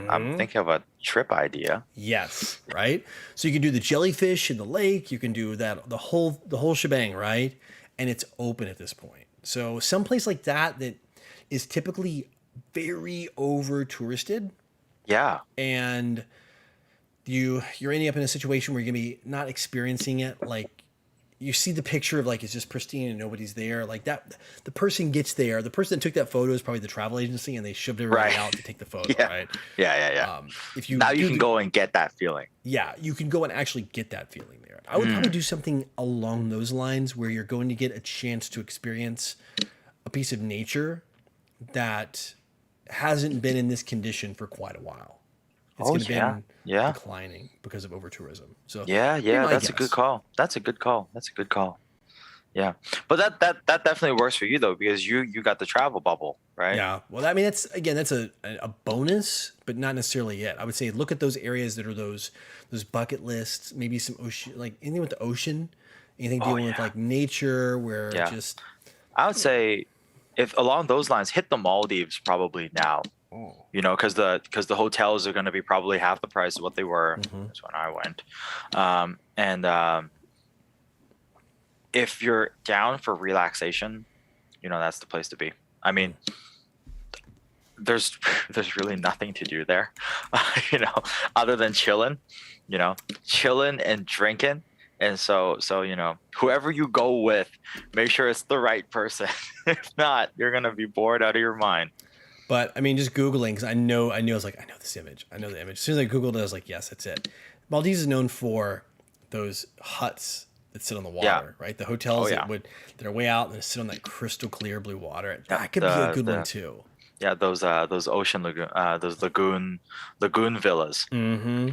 I'm thinking of a trip idea. Yes, right. So you can do the jellyfish in the lake. You can do that the whole shebang, right? And it's open at this point. So someplace like that is typically very over touristed. Yeah. And you're ending up in a situation where you're gonna be not experiencing it like. You see the picture of like it's just pristine and nobody's there like that. The person gets there. The person that took that photo is probably the travel agency, and they shoved everybody out to take the photo. Right? Yeah. If you can go and get that feeling. Yeah, you can go and actually get that feeling there. I would probably do something along those lines where you're going to get a chance to experience a piece of nature that hasn't been in this condition for quite a while. It's going to be declining because of over tourism. So that's a good call. That's a good call. Yeah, but that definitely works for you though, because you got the travel bubble, right? Yeah. Well, I mean, that's a bonus, but not necessarily it. I would say look at those areas that are those bucket lists. Maybe some ocean, like anything with the ocean, anything dealing with like nature, where just. I would say, if along those lines, hit the Maldives probably now. Oh. Because the hotels are going to be probably half the price of what they were. That's when I went. If you're down for relaxation, that's the place to be. I mean, there's really nothing to do there, other than chilling and drinking And so you know, whoever you go with, make sure it's the right person. If not, you're gonna be bored out of your mind. But I mean, just Googling, because I was like, I know this image. I know the image. As soon as I Googled it, I was like, yes, that's it. Maldives is known for those huts that sit on the Yeah. water, right? The Oh hotels yeah. that are way out and sit on that crystal clear blue water. Yeah. That could be a good one too. Yeah, those ocean lagoon those lagoon villas Mm-hmm.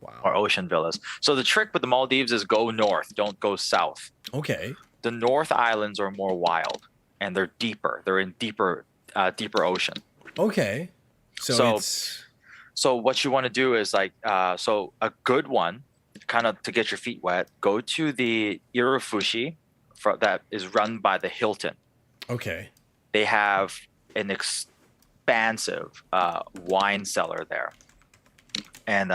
Wow. or ocean villas. So the trick with the Maldives is go north, don't go south. Okay. The North Islands are more wild and they're deeper. They're in deeper ocean. Okay. So, So it's so what you want to do is like so a good one, kind of to get your feet wet, go to the Irufushi that is run by the Hilton. okay. They have an expansive wine cellar there, and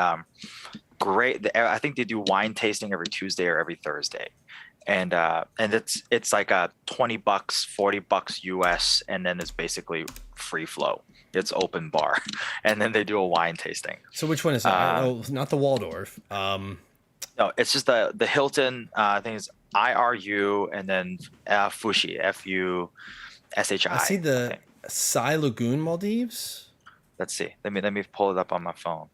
great. I think they do wine tasting every Tuesday or every Thursday, and it's like a $20, $40 US, and then it's basically free flow. It's open bar, and then they do a wine tasting. So which one is that? Oh, not the Waldorf. No, it's just the Hilton. I think it's IRU, and then Fushi, FUSHI. I see the think. Sai Lagoon Maldives. Let's see. Let me pull it up on my phone.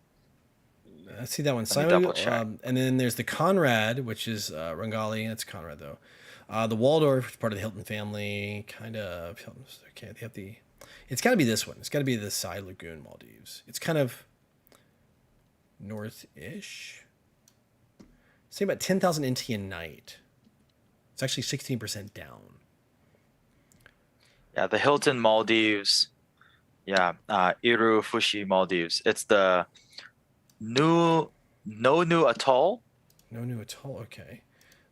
I see that one. Let me double check. And then there's the Conrad, which is Rangali. That's Conrad though. The Waldorf, which is part of the Hilton family. Kind of. Okay, they have the. It's got to be this one. It's got to be the Sai Lagoon Maldives. It's kind of north-ish. Say about 10,000 NT a night. It's actually 16% down. Yeah, the Hilton Maldives. Yeah, Iru Fushi Maldives. It's the new No New Atoll. No new atoll. Okay.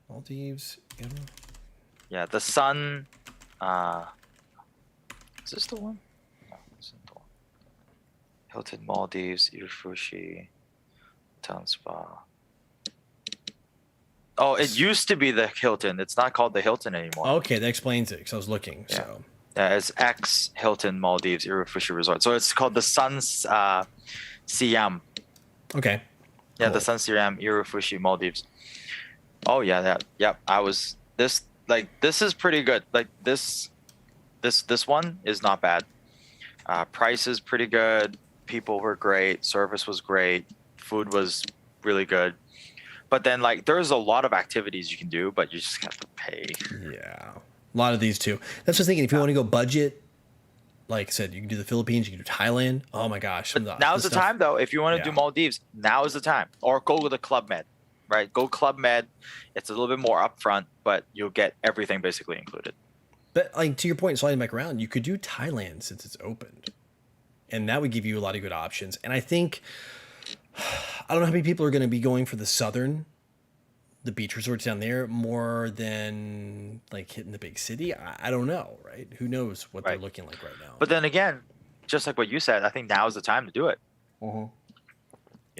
Maldives. Yeah, the sun. Is this the one? No, this isn't the one. Hilton Maldives, Iru Fushi, Town Spa. Oh, it used to be the Hilton. It's not called the Hilton anymore. Okay, that explains it because I was looking. Yeah. So Yeah, it's ex Hilton Maldives Irufushi Resort. So it's called the Sun Siam. okay. Yeah, Cool. the Sun Siam Irufushi Maldives. Oh yeah, that yep. I was this is pretty good. Like this one is not bad. Price is pretty good. People were great. Service was great. Food was really good. But then like there's a lot of activities you can do, but you just have to pay. Yeah. A lot of these too. That's what I was thinking. If you want to go budget, like I said, you can do the Philippines, you can do Thailand. Oh my gosh. Now's the time though. If you want to do Yeah. Maldives, now is the time. Or go with the Club Med, right? Go Club Med. It's a little bit more upfront, but you'll get everything basically included. But like to your point, sliding back around, you could do Thailand since it's opened. And that would give you a lot of good options. And I think I don't know how many people are going to be going for the beach resorts down there more than like hitting the big city. I don't know, right? Who knows what they're Right. looking like right now. But then again, just like what you said, I think now is the time to do it. You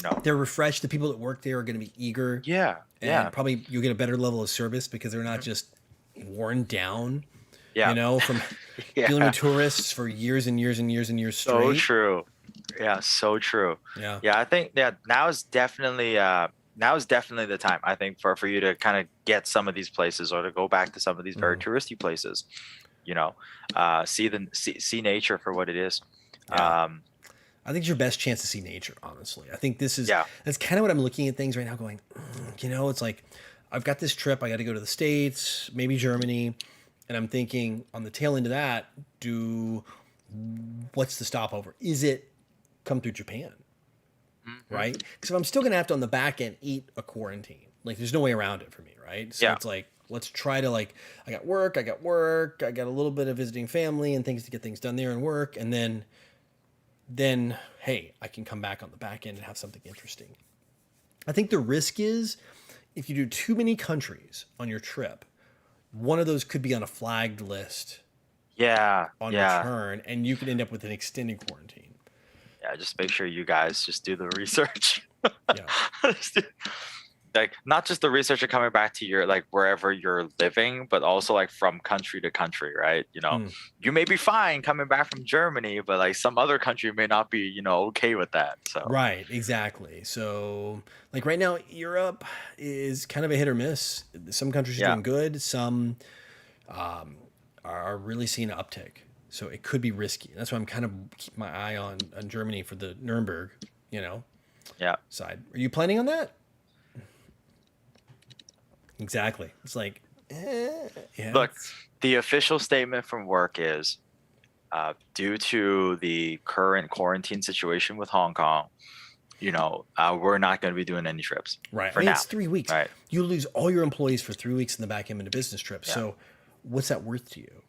know? they're refreshed. The people that work there are going to be eager. Yeah. And Yeah. probably you'll get a better level of service because they're not just worn down, Yeah. you know, from Yeah. dealing with tourists for years and years and years and years So straight. true. Yeah, so true. Yeah. Yeah, I think now is definitely the time, I think, for you to kind of get some of these places or to go back to some of these very touristy places, you know, see nature for what it is. Yeah. I think it's your best chance to see nature, honestly. I think this is, Yeah. that's kind of what I'm looking at things right now going, you know, it's like, I've got this trip. I got to go to the States, maybe Germany. And I'm thinking on the tail end of that, what's the stopover? Is it come through Japan? Right? Because if I'm still going to have to on the back end eat a quarantine, like there's no way around it for me, right? So Yeah. it's like, let's try to like, I got work, I got a little bit of visiting family and things to get things done there and work. And then, hey, I can come back on the back end and have something interesting. I think the risk is if you do too many countries on your trip, one of those could be on a flagged list Yeah. on Yeah. return, and you could end up with an extended quarantine. Yeah. Just make sure you guys just do the research. Yeah. like not just the researcher coming back to your like wherever you're living, but also like from country to country, right? You may be fine coming back from Germany, but like some other country may not be, okay with that. So Right, exactly. So, like right now, Europe is kind of a hit or miss. Some countries are yeah, doing good, some are really seeing an uptick. So it could be risky. That's why I'm kind of keep my eye on Germany for the Nuremberg, yeah. side. Are you planning on that? Exactly. It's like, yeah. Look, the official statement from work is due to the current quarantine situation with Hong Kong, we're not going to be doing any trips Right. for I mean, now. it's 3 weeks. Right. You lose all your employees for 3 weeks in the back end of a business trip. Yeah. So what's that worth to you?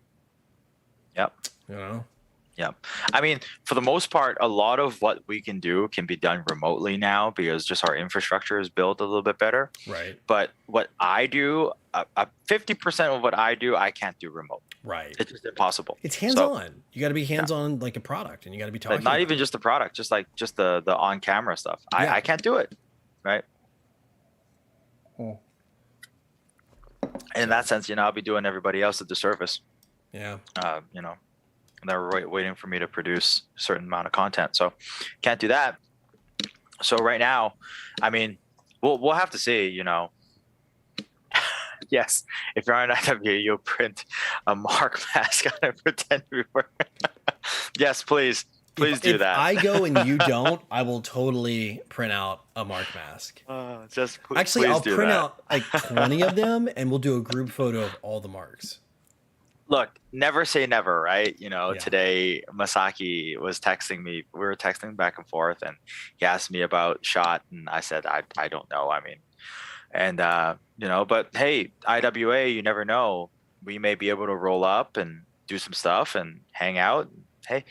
Yep. Yeah. I mean, for the most part, a lot of what we can do can be done remotely now because just our infrastructure is built a little bit better. Right. But what I do, 50% of what I do, I can't do remote. Right. It's just impossible. It's hands-on. You got to be hands-on like a product, and you got to be talking. Not even just the product, just the on-camera stuff. I can't do it. Right. Oh. In that sense, I'll be doing everybody else a disservice. Yeah. They're waiting for me to produce a certain amount of content, so can't do that. So right now, I mean, we'll have to see. Yes, if you're on IW, you'll print a Mark mask on and pretend we were. Yes, please do that. If I go and you don't, I will totally print out a Mark mask. Actually, I'll print out like 20 of them, and we'll do a group photo of all the marks. Look, never say never, right? Today Masaki was texting me. We were texting back and forth, and he asked me about shot, and I said I don't know. I mean, and but hey, IWA, you never know. We may be able to roll up and do some stuff and hang out. Hey,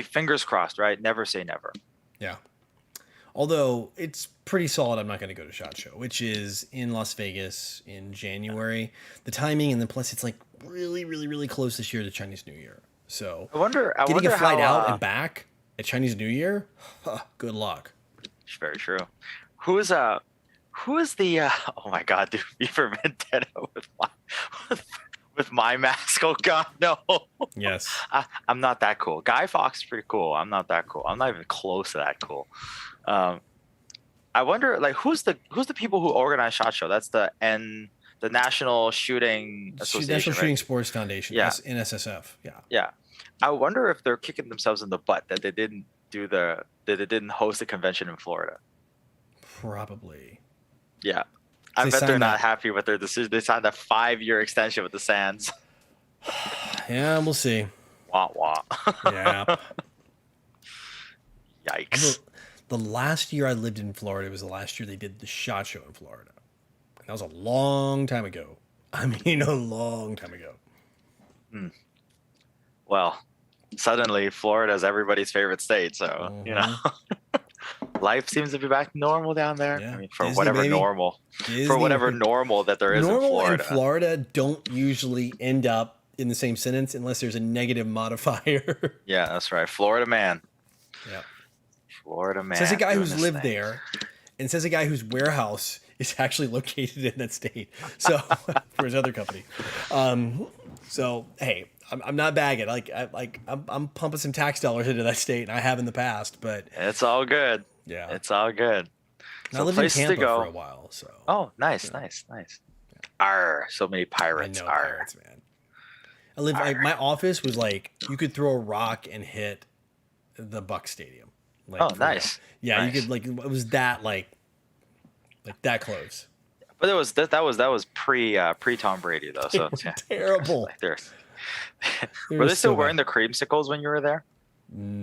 fingers crossed, right? Never say never. Yeah. Although it's pretty solid, I'm not going to go to SHOT Show, which is in Las Vegas in January. The timing, and then plus it's like really, really, really close this year to Chinese New Year. So I wonder getting a flight how, out and back at Chinese New Year, good luck. It's very true. Who is the oh my god, dude, Beaver Vendetta with my mask? Oh god, no. Yes. I'm not that cool. Guy Fawkes is pretty cool. I'm not that cool. I'm not even close to that cool. I wonder, like, who's the people who organize SHOT Show? That's the National Shooting Association, National right? Shooting Sports Foundation. Yeah. NSSF. Yeah. Yeah. I wonder if they're kicking themselves in the butt that they didn't host a convention in Florida. Probably. Yeah. I bet they're not happy with their decision. They signed a 5-year extension with the Sands. Yeah, we'll see. Wah wah. Yeah. Yikes. The last year I lived in Florida was the last year they did the SHOT Show in Florida. That was a long time ago. I mean, a long time ago. Well, suddenly Florida's everybody's favorite state, so life seems to be back to normal down there. Yeah. I mean, for Disney, whatever baby. normal, Disney, for whatever normal that there is in normal Florida. and Florida don't usually end up in the same sentence unless there's a negative modifier. Yeah, that's right. Florida man. Yeah. Florida man. Says a guy doing who's his lived thing. there, and says a guy whose warehouse is actually located in that state. So for his other company. So hey, I'm not bagging. I'm pumping some tax dollars into that state, and I have in the past. But It's all good. yeah, It's all good. I lived in Tampa for a while. So nice. Arr, so many I pirates. know Arr. pirates, man. My office was like you could throw a rock and hit the Buck Stadium. Like, Oh, nice. Yeah, Nice. you could it was that like that close. But that was pre Tom Brady though. So yeah. Terrible. Like were they was still so wearing bad. the creamsicles when you were there?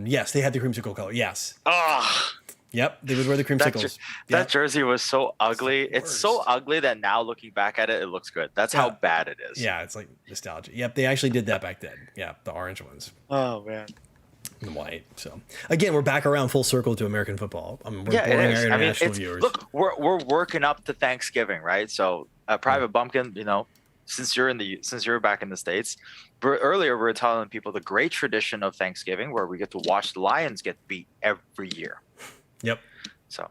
Yes, they had the creamsicle color. Yes. Oh, Yep, they would wear the creamsicles. that jersey was so ugly. the It's so worst. ugly that now looking back at it, it looks good. That's how bad it is. Yeah, it's like nostalgia. Yep, they actually did that back then. Yeah, the orange ones. Oh man. And white. So again, we're back around full circle to American football. We're Yeah, it boring is. our I mean, international viewers. look, we're working up to Thanksgiving, right? So, Private Bumpkin, since you're back in the States, earlier we were telling people the great tradition of Thanksgiving, where we get to watch the Lions get beat every year. Yep. So,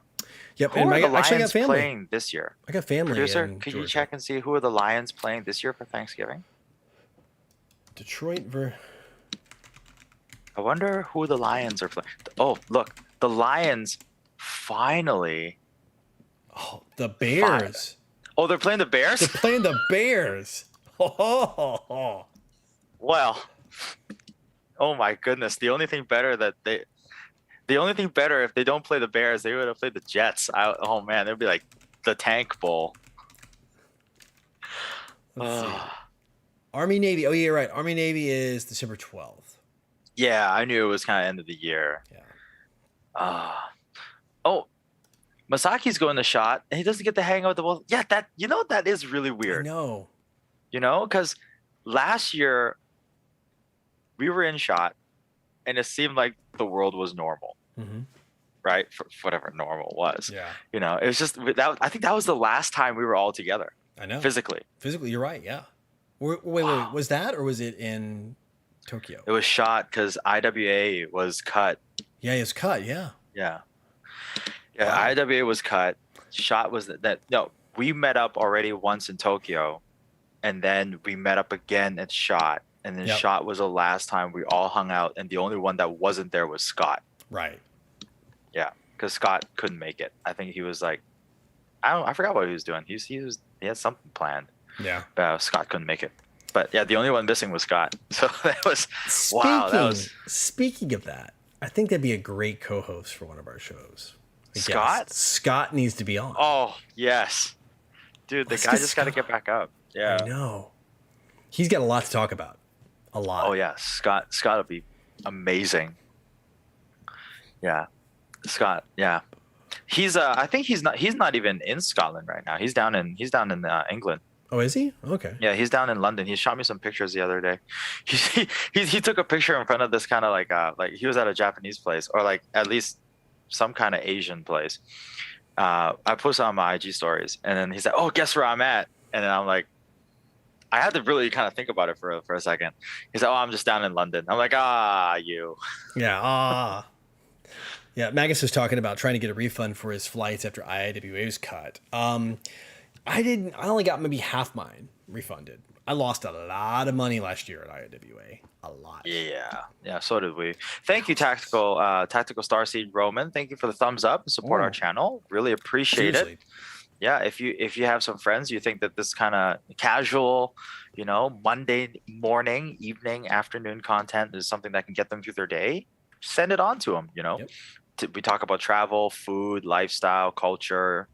Yep. Who And are the actually, I got Lions family. playing this year? I got family. Producer, in could you Georgia. check and see who are the Lions playing this year for Thanksgiving? Detroit I wonder who the Lions are playing. Oh, look, the Lions finally. Oh, the Bears. Oh, they're playing the Bears? They're playing the Bears. Oh. Well, oh my goodness. The only thing better if they don't play the Bears, they would have played the Jets. Oh man, it'd be like the Tank Bowl. Let's see. Army Navy. Oh, yeah, you're right. Army Navy is December 12th. Yeah, I knew it was kind of end of the year. Yeah. Oh, Masaki's going to shot, and he doesn't get to hang out with the Wolves. Yeah, that is really weird. I know. Because last year we were in shot, and it seemed like the world was normal, right? For whatever normal was. Yeah. It was just that. I think that was the last time we were all together. I know. Physically, you're right. Yeah. Wait. Was that, or was it in Tokyo? It was shot because IWA was cut. Yeah, it's cut. Yeah. Yeah. Yeah, wow. IWA was cut. Shot was that. No, we met up already once in Tokyo, and then we met up again at Shot, and then Shot was the last time we all hung out, and the only one that wasn't there was Scott. Right. Yeah, because Scott couldn't make it. I think he was like, I forgot what he was doing. He had something planned. Yeah. But Scott couldn't make it. But yeah, the only one missing was Scott. So that was wow. That was. Speaking of that, I think that'd be a great co-host for one of our shows. Scott? Scott needs to be on. Oh, yes. Dude, the guy just got to get back up. Yeah. I know. He's got a lot to talk about. A lot. Oh, yeah. Scott will be amazing. Yeah. Scott, yeah. I think he's not even in Scotland right now. He's down in England. Oh, is he? Okay. Yeah, he's down in London. He shot me some pictures the other day. He took a picture in front of this kind of like he was at a Japanese place, or like at least some kind of Asian place. I posted on my IG stories, and then he's like, "Oh, guess where I'm at?" And then I'm like, I had to really kind of think about it for a second. He's like, "Oh, I'm just down in London." I'm like, you." Yeah. Yeah. Magus was talking about trying to get a refund for his flights after IIWA was cut. I only got maybe half mine refunded. I lost a lot of money last year at IIWA. A lot. Yeah, so did we. Thank you, Tactical Starseed Roman. Thank you for the thumbs up and support our channel. Really appreciate it. Yeah, if you have some friends you think that this kind of casual, Monday morning, evening, afternoon content is something that can get them through their day, send it on to them. Yep. We talk about travel, food, lifestyle, culture,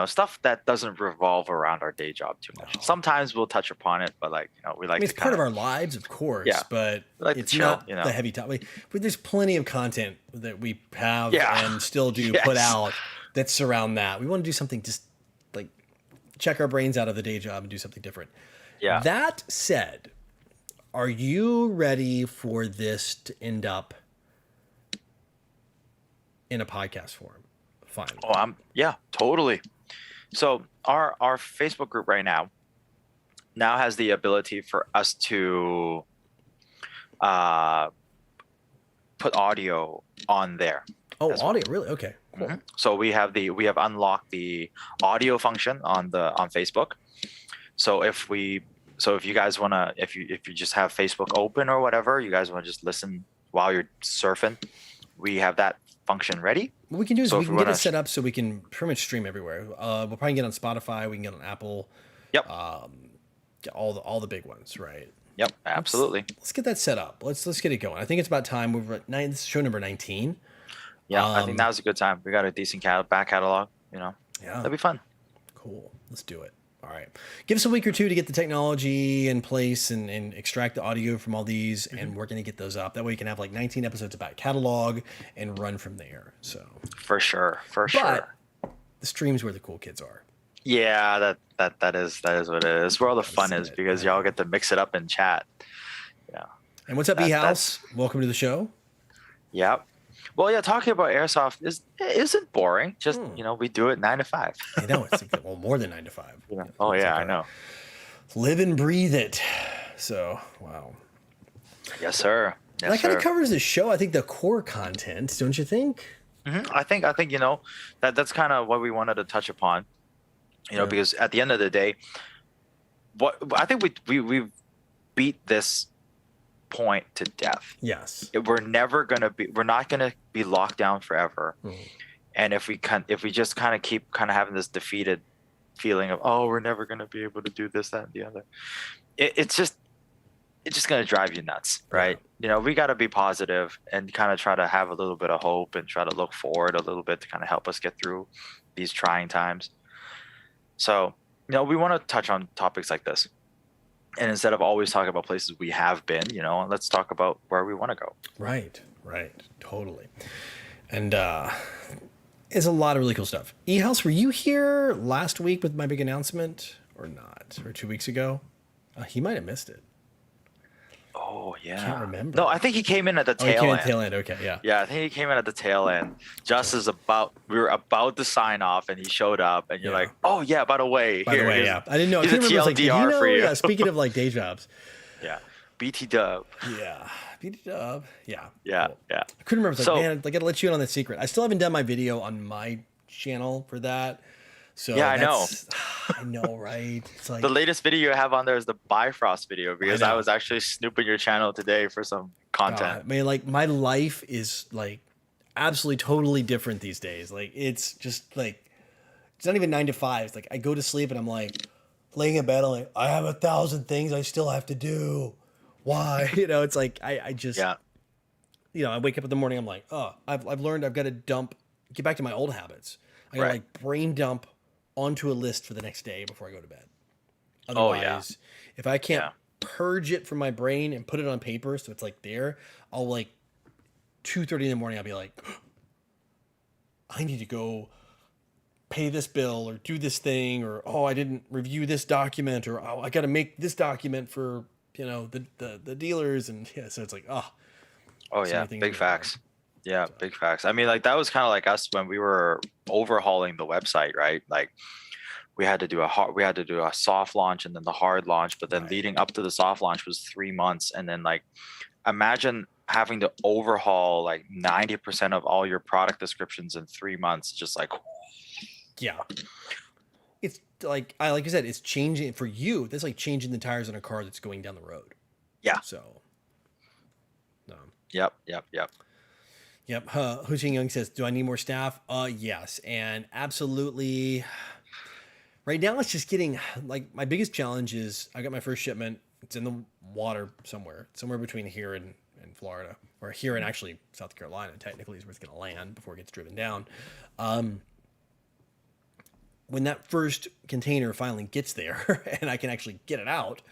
stuff that doesn't revolve around our day job too much. No. Sometimes we'll touch upon it, but we like. It's part of our lives, of course. Yeah. But it's not the heavy topic. But there's plenty of content that we have and still do put out that surround that. We want to do something just like check our brains out of the day job and do something different. Yeah. That said, are you ready for this to end up in a podcast form? Fine. Oh, totally. So our Facebook group right now has the ability for us to put audio on there. Oh, audio, really? Okay, cool. Mm-hmm. So we have unlocked the audio function on Facebook. So if you guys wanna, if you just have Facebook open or whatever, you guys want to just listen while you're surfing, we have that function ready. What we can do is we can get it set up so we can pretty much stream everywhere. We'll probably get on Spotify. We can get on Apple. Yep. All the big ones, right? Yep. Absolutely. Let's get that set up. Let's get it going. I think it's about time. We're at this is show number 19. Yeah, I think now's a good time. We got a decent back catalog. Yeah, that'd be fun. Cool. Let's do it. All right. Give us a week or two to get the technology in place and extract the audio from all these, and we're going to get those up. That way you can have 19 episodes of back catalog and run from there. So for sure. But the stream's where the cool kids are. Yeah, that is what it is. Where all the fun is, because y'all get to mix it up and chat. Yeah. And what's up, E-House? Welcome to the show. Yep. Well, yeah, talking about airsoft isn't boring. Just we do it 9 to 5. I know it's more than 9 to 5. Oh yeah, I know. Live and breathe it. So wow. Yes, sir. That kind of covers the show. I think the core content, don't you think? I think that's kind of what we wanted to touch upon. Yeah. Because at the end of the day, what I think we've beat this point to death. Yes. We're not gonna be locked down forever. And if we just kind of keep having this defeated feeling of, oh, we're never gonna be able to do this, that, and the other, it's just gonna drive you nuts, right? We got to be positive and kind of try to have a little bit of hope and try to look forward a little bit to kind of help us get through these trying times. So, we want to touch on topics like this. And instead of always talking about places we have been, let's talk about where we want to go. Right. Totally. And it's a lot of really cool stuff. E-House, were you here last week with my big announcement or not? Or 2 weeks ago? He might have missed it. Oh, yeah. Can't remember. No, I think he came in at the tail end. He came in at the tail end. Okay, yeah. Yeah, I think he came in at the tail end. Just as we were about to sign off, and he showed up, and you're like, "Oh yeah, by the way, yeah, I didn't know. I couldn't remember. Like, did you know? For you. Yeah, speaking of like day jobs. Yeah, BT Dub. Yeah, BT Dub. Yeah. Yeah, cool. yeah. I couldn't remember. Man, I got to let you in on the secret. I still haven't done my video on my channel for that. So yeah, I know. I know, right? It's like the latest video I have on there is the Bifrost video because I was actually snooping your channel today for some content. I mean, like my life is like absolutely totally different these days. Like it's just like it's not even 9 to 5. It's like I go to sleep and I'm like laying in bed. I'm like, I have 1,000 things I still have to do. Why? It's like I just I wake up in the morning. I'm like, oh, I've learned I've got to get back to my old habits. I got to like brain dump onto a list for the next day before I go to bed. Otherwise, if I can't purge it from my brain and put it on paper so it's like there, I'll like 2:30 in the morning, I'll be like, I need to go pay this bill or do this thing, or I didn't review this document, or I got to make this document for the dealers, and so it's like big facts. Yeah, big facts. I mean, like that was kind of like us when we were overhauling the website, right? Like we had to do a soft launch and then the hard launch, but then leading up to the soft launch was 3 months, and then like imagine having to overhaul like 90% of all your product descriptions in 3 months, just like it's like you said, it's changing for you. That's like changing the tires on a car that's going down the road. Yeah. So. Yep. Yep. Hu Jing Young says, do I need more staff? Yes. And absolutely. Right now, it's just getting, like, my biggest challenge is I got my first shipment. It's in the water somewhere between here and Florida, or here and actually South Carolina, technically, is where it's going to land before it gets driven down. When that first container finally gets there and I can actually get it out,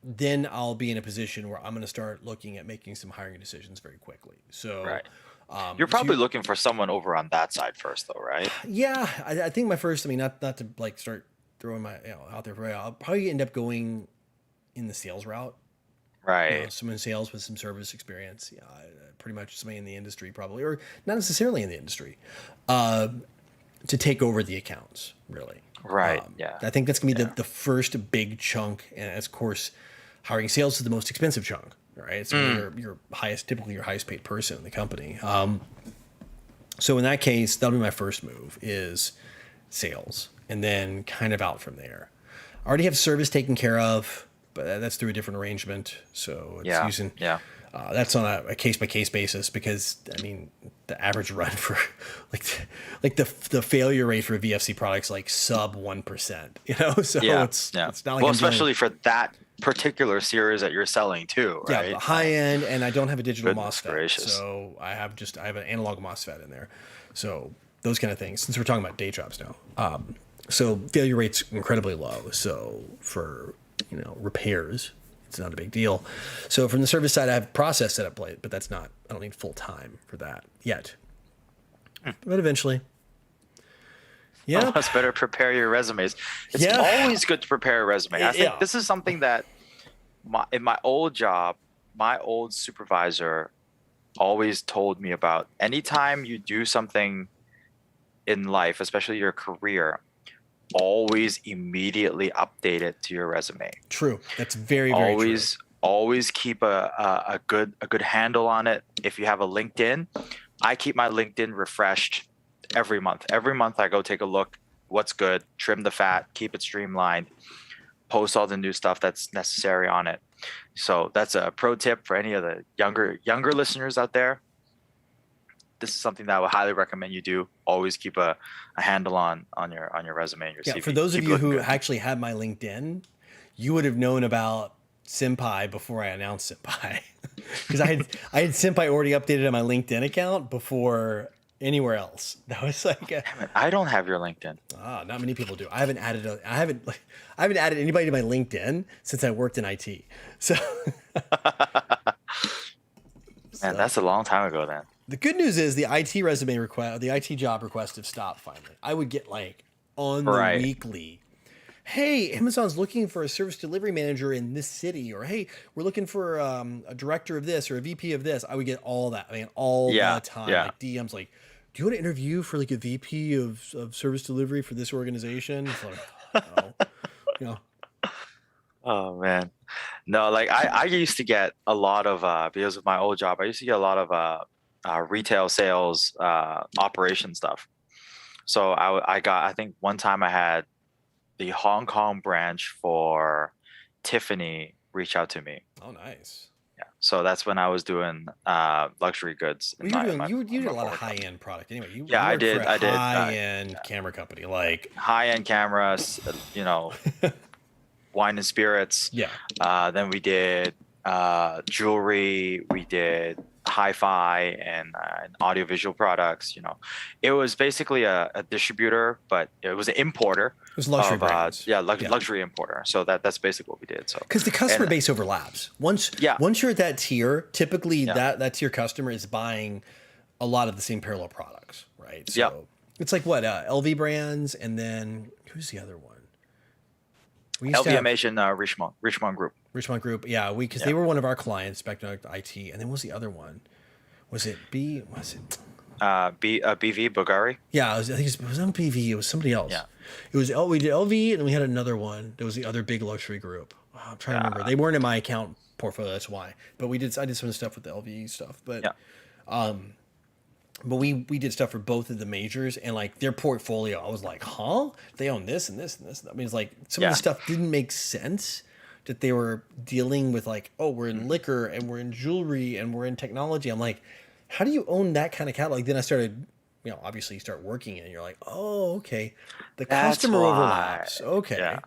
then I'll be in a position where I'm going to start looking at making some hiring decisions very quickly. So, you're probably looking for someone over on that side first, though, right? Yeah, I think my first. I mean, not to like start throwing my out there. I'll probably end up going in the sales route. Right. Someone in sales with some service experience. Yeah, pretty much somebody in the industry, probably, or not necessarily in the industry, to take over the accounts. Really. Right. I think that's gonna be the first big chunk, and of course, hiring sales is the most expensive chunk. Right. So your highest paid person in the company. So in that case, that'll be my first move is sales, and then kind of out from there. I already have service taken care of, but that's through a different arrangement. So it's using that's on a case by case basis, because I mean the average run for like the failure rate for VFC products like sub 1%. So it's not like well, especially for that particular series that you're selling too, right? Yeah, high end, and I don't have a digital MOSFET, so I have an analog MOSFET in there. So those kind of things. Since we're talking about day jobs now, so failure rate's incredibly low. So for repairs, it's not a big deal. So from the service side, I have process set up late, but I don't need full time for that yet. But eventually. Yeah, it's better prepare your resumes. It's always good to prepare a resume. I think this is something that in my old job, my old supervisor always told me about. Anytime you do something in life, especially your career, always immediately update it to your resume. True. That's very, very true. Always keep a good handle on it. If you have a LinkedIn, I keep my LinkedIn refreshed every month. Every month I go take a look, what's good, trim the fat, keep it streamlined, post all the new stuff that's necessary on it. So that's a pro tip for any of the younger listeners out there. This is something that I would highly recommend you do. Always keep a handle on your resume and your CV. For those of Keep you who looking good. actually had my LinkedIn, you would have known about Senpai before I announced Senpai. Because I had Senpai already updated on my LinkedIn account before anywhere else. That was like Damn it, I don't have your LinkedIn. not many people do. I haven't added anybody to my LinkedIn since I worked in IT. So Man, that's a long time ago then. the good news is the IT resume request, the IT job request have stopped finally. I would get like on the Right. weekly, hey, Amazon's looking for a service delivery manager in this city, or hey, we're looking for a director of this or a VP of this. I would get all that. I mean, all Yeah, the time. yeah. Like DMs like, do you want to interview for like a VP of service delivery for this organization? It's like, no. You know, Oh man. No, like I used to get a lot of because of my old job, I used to get a lot of retail sales operation stuff. So I think one time I had the Hong Kong branch for Tiffany reach out to me. oh, nice. Yeah. So that's when I was doing luxury goods. Well, you did a lot of high end product anyway. Yeah, I worked did. For I did. High end camera company, like High-end cameras, wine and spirits. yeah. Then we did jewelry. We did hi-fi and audiovisual products. It was basically a distributor, but it was an importer. It was luxury of, brands. luxury importer. So that's basically what we did. So Because the customer and- base overlaps. Once Yeah. you're at that tier, typically Yeah. that tier customer is buying a lot of the same parallel products, right? So Yeah. it's like what LV brands, and then who's the other one? We used to have LVMH and Richemont Group. Richmond Group, yeah. Because they were one of our clients back in IT, and then what was the other one? Was it B? Was it? BV Bulgari. Yeah, I think it was on BV. It was somebody else. Yeah. It was we did LV, and then we had another one. There was the other big luxury group. Oh, I'm trying to remember. They weren't in my account portfolio. That's why. But I did some of the stuff with the LV stuff. But Yeah. but we did stuff for both of the majors, and like their portfolio, I was like, huh? They own this and this and this. I mean, it's like some of Yeah. the stuff didn't make sense that they were dealing with. Like, oh, we're in liquor and we're in jewelry and we're in technology. I'm like, how do you own that kind of catalog? Then I started, obviously you start working and you're like, oh, okay, the That's customer why. overlaps. Okay,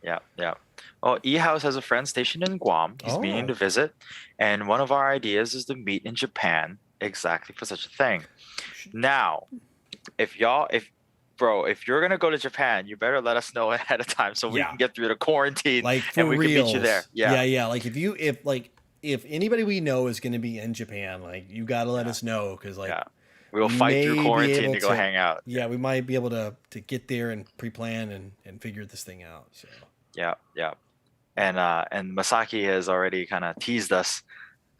Yeah. Yeah. Well, eHouse has a friend stationed in Guam. He's meaning to visit, and one of our ideas is to meet in Japan exactly for such a thing. Now, if you're gonna go to Japan, you better let us know ahead of time so we Yeah. can get through the quarantine like for and we can meet you there. reals. Yeah. yeah. Like if anybody we know is going to be in Japan, like you got to let us know, because like Yeah. We'll we fight may through be quarantine able to go hang out. Yeah, we might be able to get there and pre-plan and figure this thing out. So Yeah. And Masaki has already kind of teased us.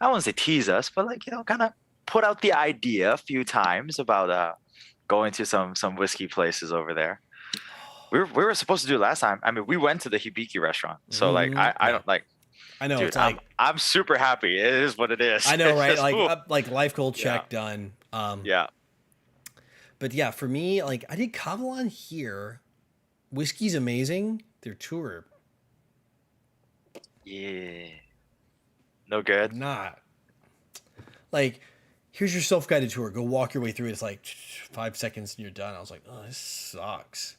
I won't say tease us, but kind of put out the idea a few times about going to some whiskey places over there. We were supposed to do it last time. I mean, we went to the Hibiki restaurant. So I don't like. I know, Dude, it's like I'm super happy. It is what it is. I know, It's right? just, ooh. Like life goal check Yeah. done. Yeah. But yeah, for me, like I did Kavalan here. Whiskey's amazing. Their tour, Yeah. No good. not. Like, here's your self-guided tour. Go walk your way through it. It's like 5 seconds and you're done. I was like, oh, this sucks.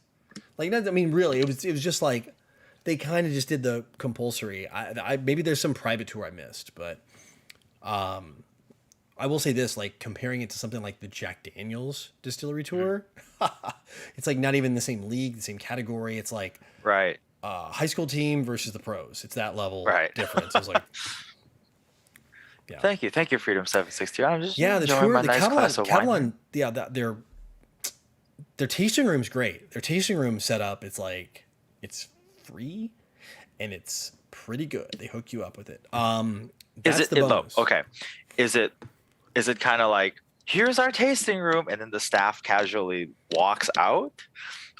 Like, I mean, really, it was just like they kind of just did the compulsory. I maybe there's some private tour I missed, but I will say this, like comparing it to something like the Jack Daniel's distillery tour, it's like not even the same league, the same category. It's like Right. high school team versus the pros. It's that level Right. difference. I was like, yeah. Thank you, Freedom 762. I'm just Yeah, the enjoying tour, my the nice glass of wine. Kavalan, yeah, their tasting room's great. Their tasting room setup, it's like it's free and it's pretty good. They hook you up with it. That's the bonus. Okay. Is it kind of like, here's our tasting room, and then the staff casually walks out,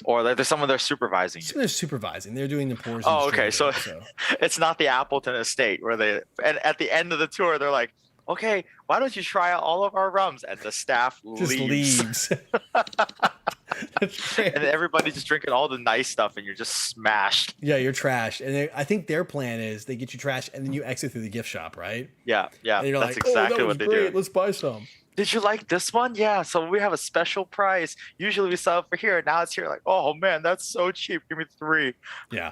or like there's someone there supervising you? So they're supervising. They're doing the pours. Oh, and okay. distributing, So it's not the Appleton estate where and at the end of the tour they're like, okay, why don't you try out all of our rums? And the staff Just leaves. That's great. And everybody's just drinking all the nice stuff, and you're just smashed. Yeah, you're trashed. And I think their plan is they get you trashed, and then you exit through the gift shop, right? Yeah, yeah. And you're That's like, exactly that was what they great. do. Let's buy some. Did you like this one? Yeah. So we have a special price. Usually we sell it for here. Now it's here. Like, oh man, that's so cheap. Give me 3. Yeah.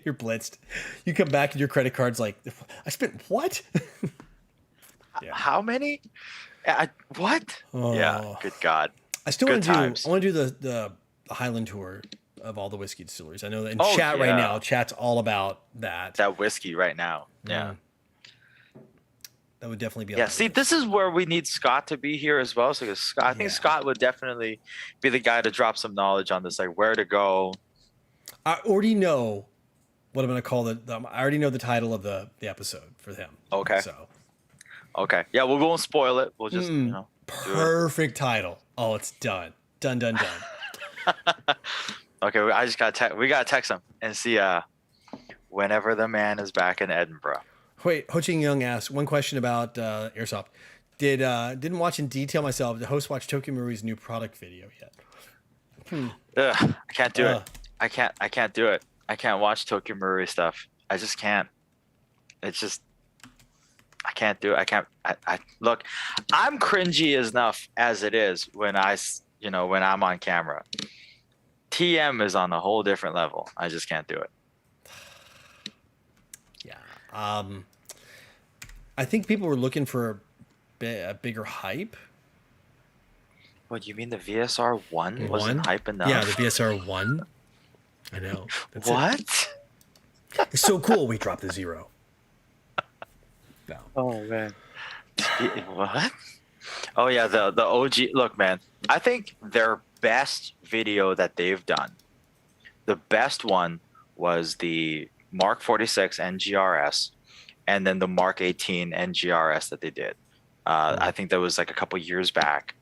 You're blitzed. You come back and your credit card's like, I spent what? Yeah. How many? What? Oh. Yeah. Good God. I still Good want to times. do. I want to do the Highland tour of all the whiskey distilleries. I know that in Oh, chat right yeah. now, chat's all about that. That whiskey right now. Yeah. That would definitely be. Yeah. See, this is where we need Scott to be here as well. So 'cause Scott, I think Yeah. Scott would definitely be the guy to drop some knowledge on this, like where to go. I already know what I'm going to call I already know the title of the episode for them. Okay. So Okay. Yeah. We won't spoil it. We'll just, do it. perfect title. Oh, it's done. Done. Okay. I just we got to text him and see whenever the man is back in Edinburgh. Wait, Ho Ching Young asked one question about airsoft. Didn't watch in detail myself. The host watched Tokyo Marie's new product video yet? Ugh, I can't do Ugh. it. I can't do it. I can't watch Tokyo Marui stuff. I just can't. It's just I can't do it. I look, I'm cringy enough as it is when when I'm on camera. TM is on a whole different level. I just can't do it. Yeah. I think people were looking for a bigger hype. What, you mean the VSR 1 wasn't hype enough? Yeah, the VSR 1. I know. That's What? it. It's so cool. We dropped the 0. No. Oh man. What? Oh yeah, the OG. Look, man. I think their best video that they've done, the best one was the Mark 46 NGRS, and then the Mark 18 NGRS that they did. I think that was like a couple years back.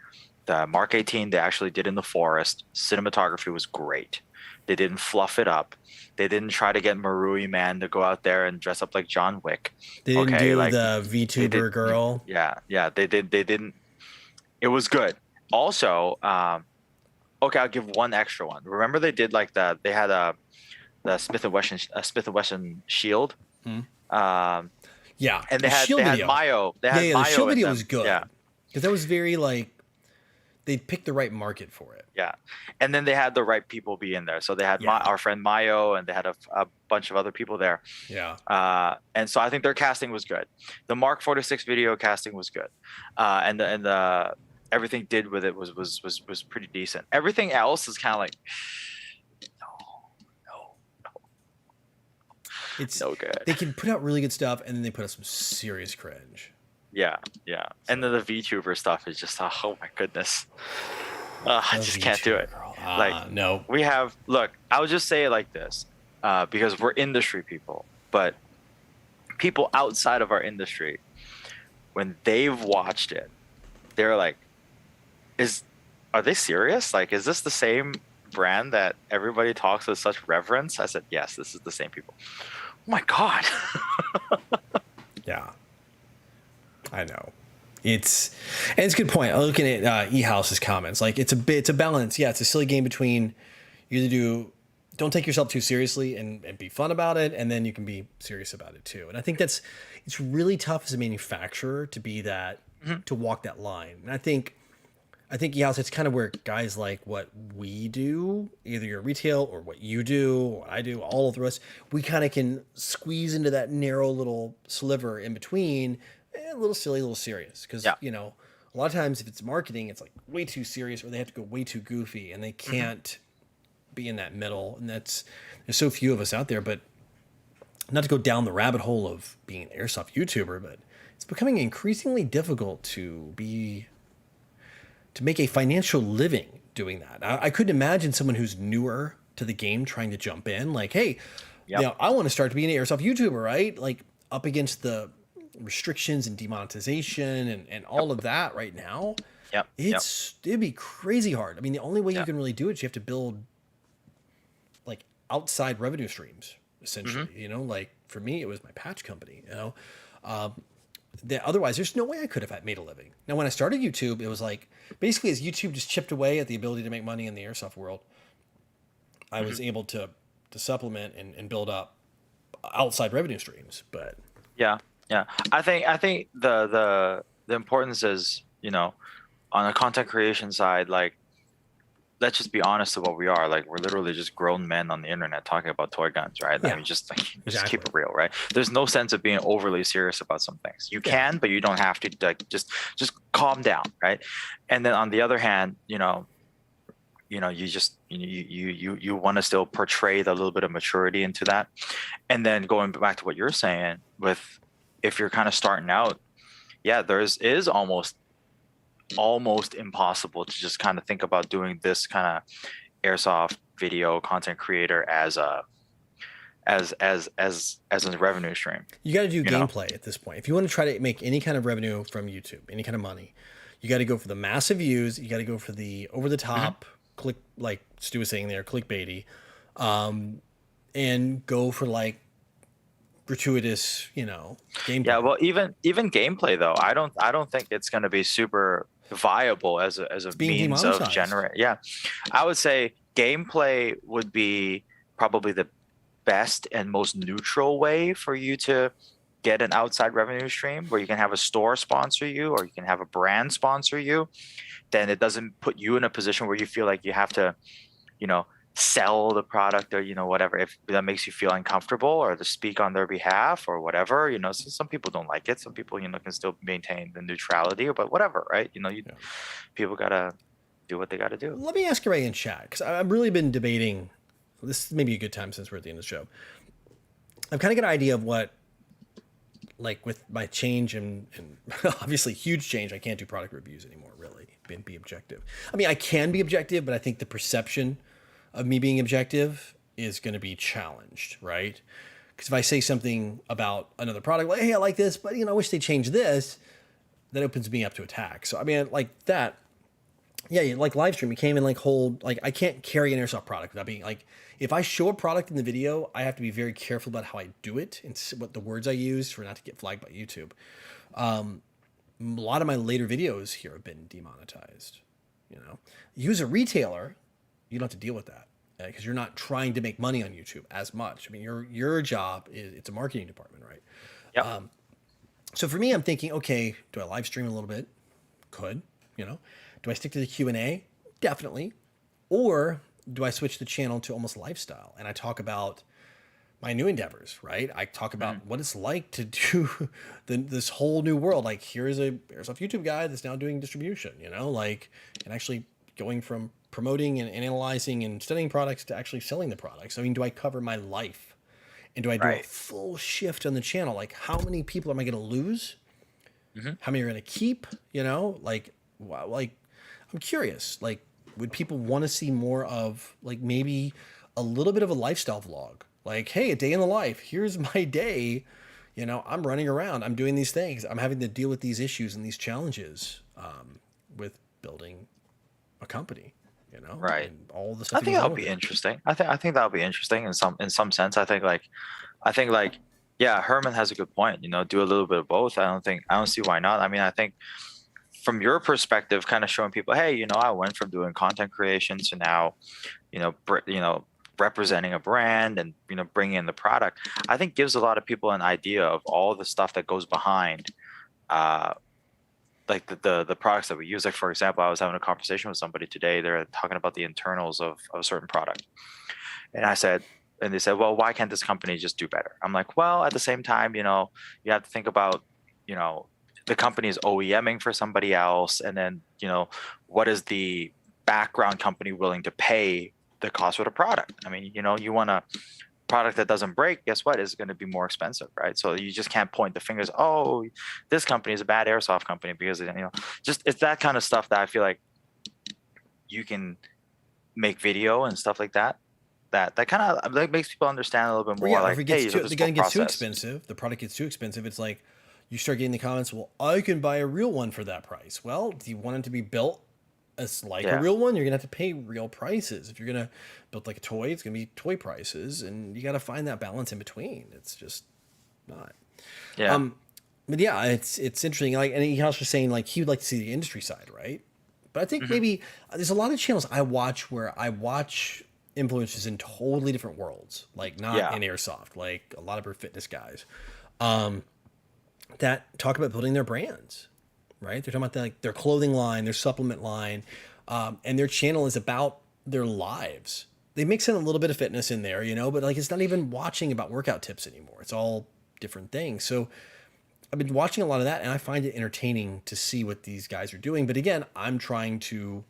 The Mark 18 they actually did in the forest. Cinematography was great. They didn't fluff it up. They didn't try to get Marui Man to go out there and dress up like John Wick. They didn't do like, the VTuber girl. Yeah. They didn't. It was good. Also, okay, I'll give one extra one. Remember they did like they had the Smith and Wesson shield. Yeah, and they had video. Mayo. They had the Mayo shield in video them. was good. Yeah. Because that was very like they picked the right market for it. Yeah, and then they had the right people be in there. So they had our friend Mayo, and they had a bunch of other people there. Yeah. And so I think their casting was good. The Mark 46 video casting was good, and the everything did with it was pretty decent. Everything else is kind of like no, It's no good. They can put out really good stuff, and then they put out some serious cringe. Yeah. And then the VTuber stuff is just oh my goodness. I just can't do it. No. We have I would just say it like this, because we're industry people, but people outside of our industry, when they've watched it, they're like, are they serious? Like, is this the same brand that everybody talks with such reverence? I said, yes, this is the same people. Oh my God. Yeah. I know. It's a good point. I'm looking at eHouse's comments. Like it's a balance. Yeah, it's a silly game between you either don't take yourself too seriously and be fun about it, and then you can be serious about it too. And I think it's really tough as a manufacturer to be that to walk that line. And I think eHouse, it's kind of where guys like what we do, either your retail or what you do, or what I do, all of the rest, we kind of can squeeze into that narrow little sliver in between. A little silly, a little serious, because a lot of times if it's marketing, it's like way too serious, or they have to go way too goofy, and they can't be in that middle. And there's so few of us out there. But not to go down the rabbit hole of being an airsoft YouTuber, but it's becoming increasingly difficult to make a financial living doing that. I couldn't imagine someone who's newer to the game trying to jump in, like, hey, I want to start to be an airsoft YouTuber, right? Like up against the restrictions and demonetization and all of that right now. It'd be crazy hard. I mean, the only way you can really do it is you have to build like outside revenue streams, essentially. Like for me, it was my patch company, otherwise, there's no way I could have made a living. Now, when I started YouTube, it was like basically as YouTube just chipped away at the ability to make money in the airsoft world, I was able to supplement and build up outside revenue streams. But Yeah, yeah. I think the importance is, on the content creation side, like, let's just be honest to what we are. Like, we're literally just grown men on the internet talking about toy guns, right? Yeah, I mean, just keep exactly. it real, right? There's no sense of being overly serious about some things. You can, but you don't have to. Like, just calm down, right? And then on the other hand, you just you want to still portray the little bit of maturity into that. And then going back to what you're saying, with if you're kind of starting out, yeah, is almost impossible to just kind of think about doing this kind of airsoft video content creator as a revenue stream. You got to do gameplay at this point. If you want to try to make any kind of revenue from YouTube, any kind of money, you got to go for the massive views. You got to go for the over the top click, like Stu was saying there, clickbaity, and go for like gratuitous, gameplay. Yeah, well, even gameplay though, I don't think it's going to be super viable as a means of generate. Yeah, I would say gameplay would be probably the best and most neutral way for you to get an outside revenue stream, where you can have a store sponsor you or you can have a brand sponsor you. Then it doesn't put you in a position where you feel like you have to, sell the product or whatever, if that makes you feel uncomfortable, or to speak on their behalf or whatever. So some people don't like it. Some people can still maintain the neutrality, but whatever, right? People gotta do what they gotta do. Let me ask you right in chat, because I've really been debating. This may be a good time since we're at the end of the show. I've kind of got an idea of what, like with my change and obviously huge change, I can't do product reviews anymore, really, and be objective. I mean, I can be objective, but I think the perception of me being objective is going to be challenged, right? Because if I say something about another product, like, hey, I like this, but I wish they changed this, that opens me up to attack. So I mean, like that, yeah, like live stream, you can't even like hold, like I can't carry an airsoft product without being like, if I show a product in the video, I have to be very careful about how I do it and what the words I use for not to get flagged by YouTube. A lot of my later videos here have been demonetized. Use a retailer, you don't have to deal with that because you're not trying to make money on YouTube as much. I mean, your job is, it's a marketing department, right? Yeah. So for me, I'm thinking, okay, do I live stream a little bit? Could, do I stick to the Q&A? Definitely. Or do I switch the channel to almost lifestyle? And I talk about my new endeavors, right? I talk about what it's like to do this whole new world. Like, here's a airsoft YouTube guy that's now doing distribution, and actually going from promoting and analyzing and studying products to actually selling the products. I mean, do I cover my life? And do I do a full shift on the channel? Like, how many people am I going to lose? How many are going to keep? I'm curious. Like, would people want to see more of, like, maybe a little bit of a lifestyle vlog? Like, hey, a day in the life. Here's my day. I'm running around. I'm doing these things. I'm having to deal with these issues and these challenges with building a company. Right. And all the stuff. I think that'll be interesting. I think that'll be interesting in some sense. I think like yeah, Herman has a good point. Do a little bit of both. I don't see why not. I mean, I think from your perspective, kind of showing people, hey, I went from doing content creation to now, representing a brand and bringing in the product. I think gives a lot of people an idea of all the stuff that goes behind. Like the products that we use. Like, for example, I was having a conversation with somebody today. They're talking about the internals of a certain product. And they said, well, why can't this company just do better? I'm like, well, at the same time, you have to think about, the company is OEMing for somebody else. And then, what is the background company willing to pay the cost of the product? I mean, you want a product that doesn't break, guess what, is going to be more expensive, right? So you just can't point the fingers, oh, this company is a bad airsoft company, because just it's that kind of stuff that I feel like you can make video and stuff like that kind of like makes people understand a little bit more. Well, yeah, like, if the gun gets too expensive, the product gets too expensive, it's like you start getting the comments, well, I can buy a real one for that price. Well, do you want it to be built as like a real one? You're gonna have to pay real prices. If you're gonna build like a toy, it's gonna be toy prices, and you got to find that balance in between. It's just not. but yeah, it's interesting. Like, and he also saying like he would like to see the industry side, right? But I think maybe there's a lot of channels I watch where I watch influencers in totally different worlds, like not in airsoft, like a lot of her fitness guys, that talk about building their brands, right? They're talking about like their clothing line, their supplement line, and their channel is about their lives. They mix in a little bit of fitness in there, you know, but like it's not even watching about workout tips anymore. It's all different things. So I've been watching a lot of that, and I find it entertaining to see what these guys are doing. But again, I'm trying to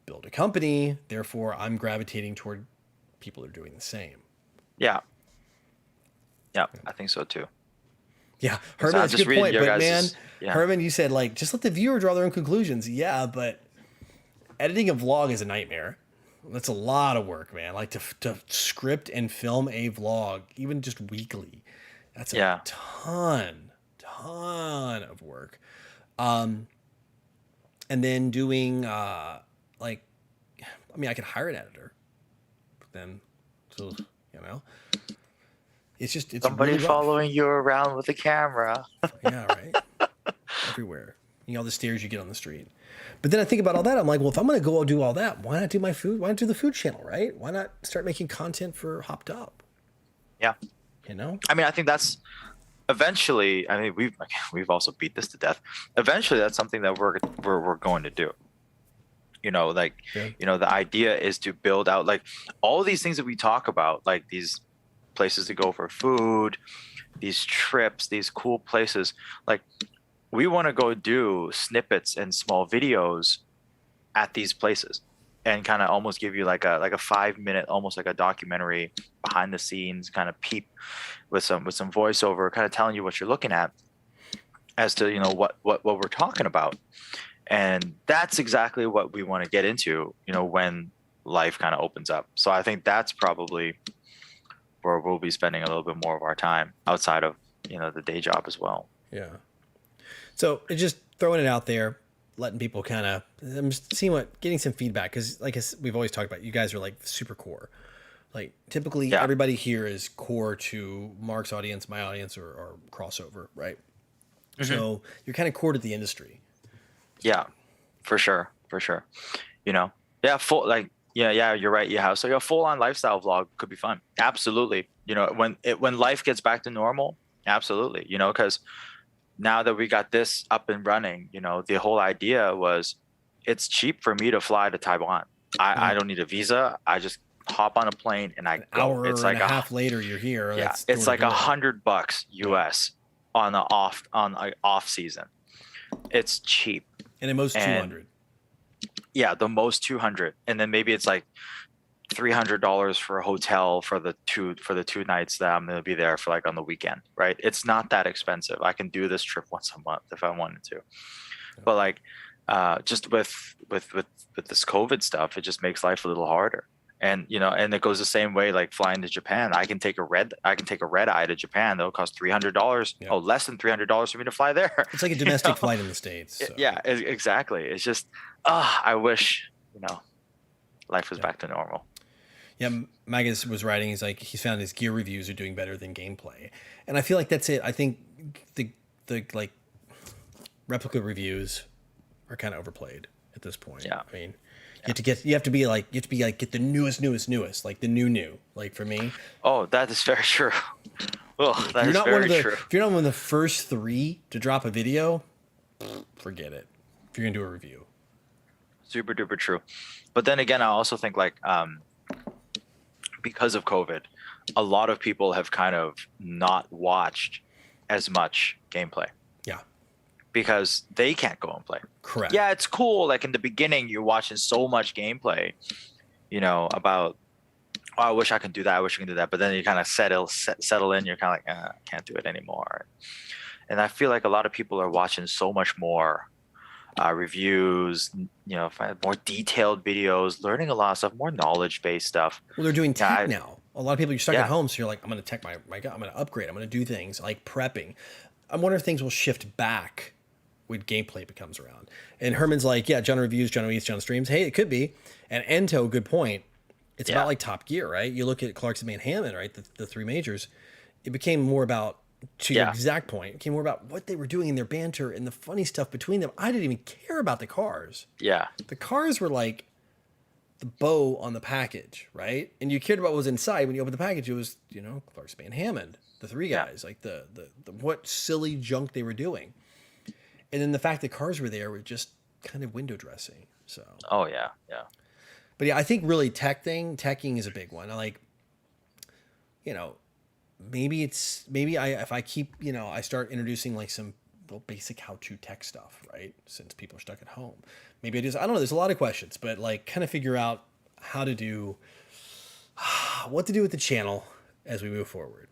build a company, therefore I'm gravitating toward people who are doing the same. Yeah. Yeah, I think so too. Yeah, Herman, that's a good point. But man, yeah. Herman, you said like just let the viewer draw their own conclusions. Yeah, but editing a vlog is a nightmare. That's a lot of work, man. Like to script and film a vlog, even just weekly, that's a ton of work. And then doing like, I mean, I could hire an editor, but then, so, you know, it's somebody really following you around with a camera. Yeah, right. Everywhere. You know, all the stairs you get on the street. But then I think about all that. I'm like, well, if I'm going to go do all that, why not do my food? Why not do the food channel, right? Why not start making content for Hopped Up? Yeah. You know? I mean, I think that's eventually, I mean, we've also beat this to death. Eventually, that's something that we're going to do. You know, like, you know, the idea is to build out like all these things that we talk about, like these places to go for food, these trips, these cool places. Like, we want to go do snippets and small videos at these places and kind of almost give you like a 5-minute, almost like a documentary behind the scenes kind of peep with some voiceover, kind of telling you what you're looking at as to, you know, what we're talking about. And that's exactly what we want to get into, you know, when life kind of opens up. So I think that's probably where we'll be spending a little bit more of our time outside of, you know, the day job as well. Yeah. So just throwing it out there, letting people kind of, I'm just seeing getting some feedback. Because like we've always talked about, you guys are like super core. Like typically everybody here is core to Mark's audience, my audience, or crossover, right? So you're kind of core to the industry. Yeah, for sure. You know, yeah, you're right. Yeah, so a full-on lifestyle vlog could be fun. Absolutely. You know, when life gets back to normal, absolutely. You know, because now that we got this up and running, you know, the whole idea was it's cheap for me to fly to Taiwan. I don't need a visa. I just hop on a plane and I go. Hour it's and like a half later, you're here. Yeah, it's like $100 US on the off season. It's cheap. And at most 200. Yeah, the most 200, and then maybe it's like $300 for a hotel for the two nights that I'm gonna be there for, like on the weekend, right? It's not that expensive. I can do this trip once a month if I wanted to. But like, just with this COVID stuff, it just makes life a little harder. And you know, and it goes the same way like flying to Japan. I can take a red eye to Japan. That'll cost $300. Oh, less than $300 for me to fly there. It's like a domestic flight in the States. So. Yeah, exactly. It's just, I wish, you know, life was back to normal. Yeah, Magus was writing. He's like, he's found his gear reviews are doing better than gameplay, and I feel like that's it. I think the like replica reviews are kind of overplayed at this point. Yeah, I mean. You have to be like get the newest, like the new, like for me. Oh, that is very true. Oh, that is very true. If you're not one of the first 3 to drop a video, forget it. If you're gonna do a review. Super duper true. But then again, I also think like because of COVID, a lot of people have kind of not watched as much gameplay. Yeah. Because they can't go and play. Correct. Yeah, it's cool. Like in the beginning, you're watching so much gameplay, you know, about, oh, I wish I could do that. I wish I could do that. But then you kind of settle in. You're kind of like, I can't do it anymore. And I feel like a lot of people are watching so much more reviews, you know, more detailed videos, learning a lot of stuff, more knowledge-based stuff. Well, they're doing tech now. A lot of people, you're stuck at home, so you're like, I'm going to tech my I'm going to upgrade. I'm going to do things like prepping. I wonder if things will shift back when gameplay becomes around. And Herman's like, yeah, John reviews, John eats, John streams. Hey, it could be. And Ento, good point. It's about like Top Gear, right? You look at Clarkson, Van Hammond, right? The 3 majors. It became more about to your exact point, it became more about what they were doing in their banter and the funny stuff between them. I didn't even care about the cars. Yeah. The cars were like the bow on the package, right? And you cared about what was inside. When you opened the package, it was, Clark Span Hammond, the three guys, like the what silly junk they were doing. And then the fact that cars were there were just kind of window dressing. So. Oh yeah, yeah. But yeah, I think really teching is a big one. I like, maybe if I keep, I start introducing like some little basic how-to tech stuff, right? Since people are stuck at home, maybe I don't know. There's a lot of questions, but like kind of figure out how to do, what to do with the channel as we move forward.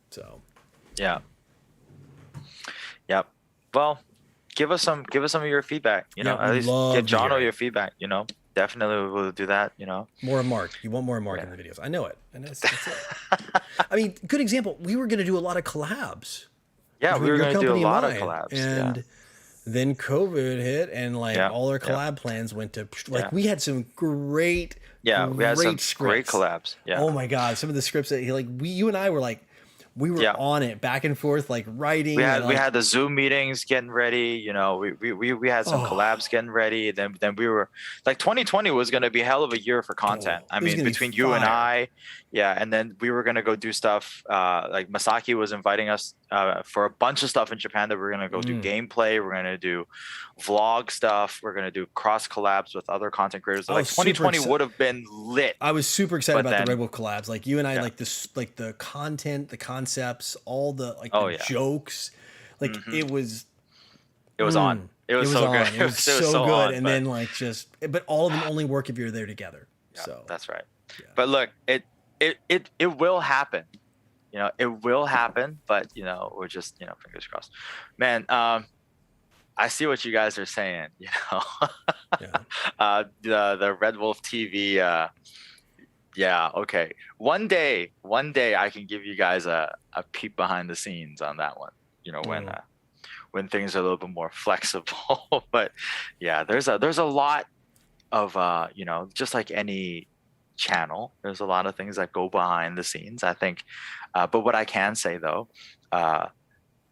So. Yeah. Yep. Well, give us some of your feedback, at least give John all your feedback, definitely we'll do that, More of Mark. You want more of Mark in the videos. I know it. And that's it. I mean, good example. We were going to do a lot of collabs. Yeah, we were going to do a lot of collabs. And then COVID hit and all our collab plans went to, we had some great, we had some scripts. great collabs. Yeah. Oh my God. Some of the scripts that you and I were like, we were on it back and forth, like writing. We had the Zoom meetings getting ready. We had some collabs getting ready. Then we were like 2020 was going to be a hell of a year for content. I mean, between you and I, and then we were going to go do stuff. Like Masaki was inviting us for a bunch of stuff in Japan that we're going to go do gameplay. We're going to do vlog stuff. We're going to do cross collabs with other content creators. Like 2020 would have been lit. I was super excited about the Red Wolf collabs. Like you and I, like this, like the content, the concepts, all the jokes. Like it was on. It was so good. It was so good. And then but all of them only work if you're there together. Yeah, so that's right. Yeah. But look, it will happen. It will happen, but we're just, fingers crossed. Man, I see what you guys are saying, the Red Wolf TV, okay. One day I can give you guys a peek behind the scenes on that one, when things are a little bit more flexible. But yeah, there's a lot of, just like any channel, there's a lot of things that go behind the scenes, I think. But what I can say though,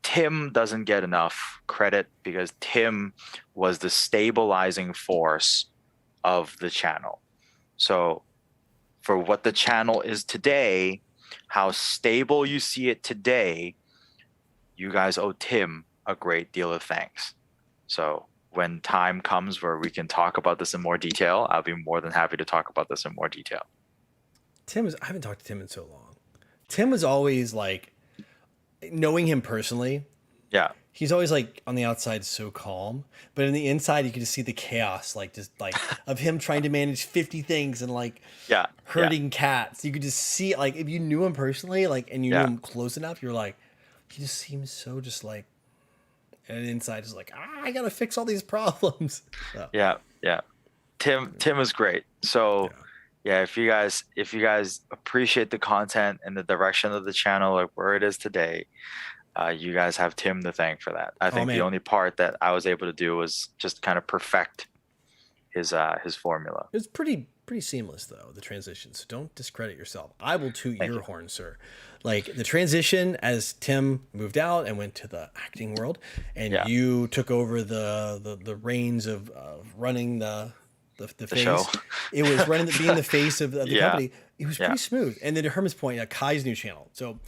Tim doesn't get enough credit because Tim was the stabilizing force of the channel. So for what the channel is today, how stable you see it today, you guys owe Tim a great deal of thanks. So when time comes where we can talk about this in more detail, I'll be more than happy to talk about this in more detail. I haven't talked to Tim in so long. Tim was always like, knowing him personally, he's always like on the outside so calm, but in the inside you can just see the chaos, of him trying to manage 50 things and herding cats. You could just see it, if you knew him personally, and you knew him close enough, you're like, he just seems so just and inside is like, I gotta fix all these problems. So. Yeah. Tim is great. So. Yeah, if you guys appreciate the content and the direction of the channel, like where it is today, you guys have Tim to thank for that. I think the only part that I was able to do was just kind of perfect his formula. It was pretty seamless though, the transition. So don't discredit yourself. I will toot your horn, sir. Like the transition as Tim moved out and went to the acting world, and you took over the reins of running the face. Show. It was being the face of the company. It was pretty smooth. And then to Herman's point, Kai's new channel. So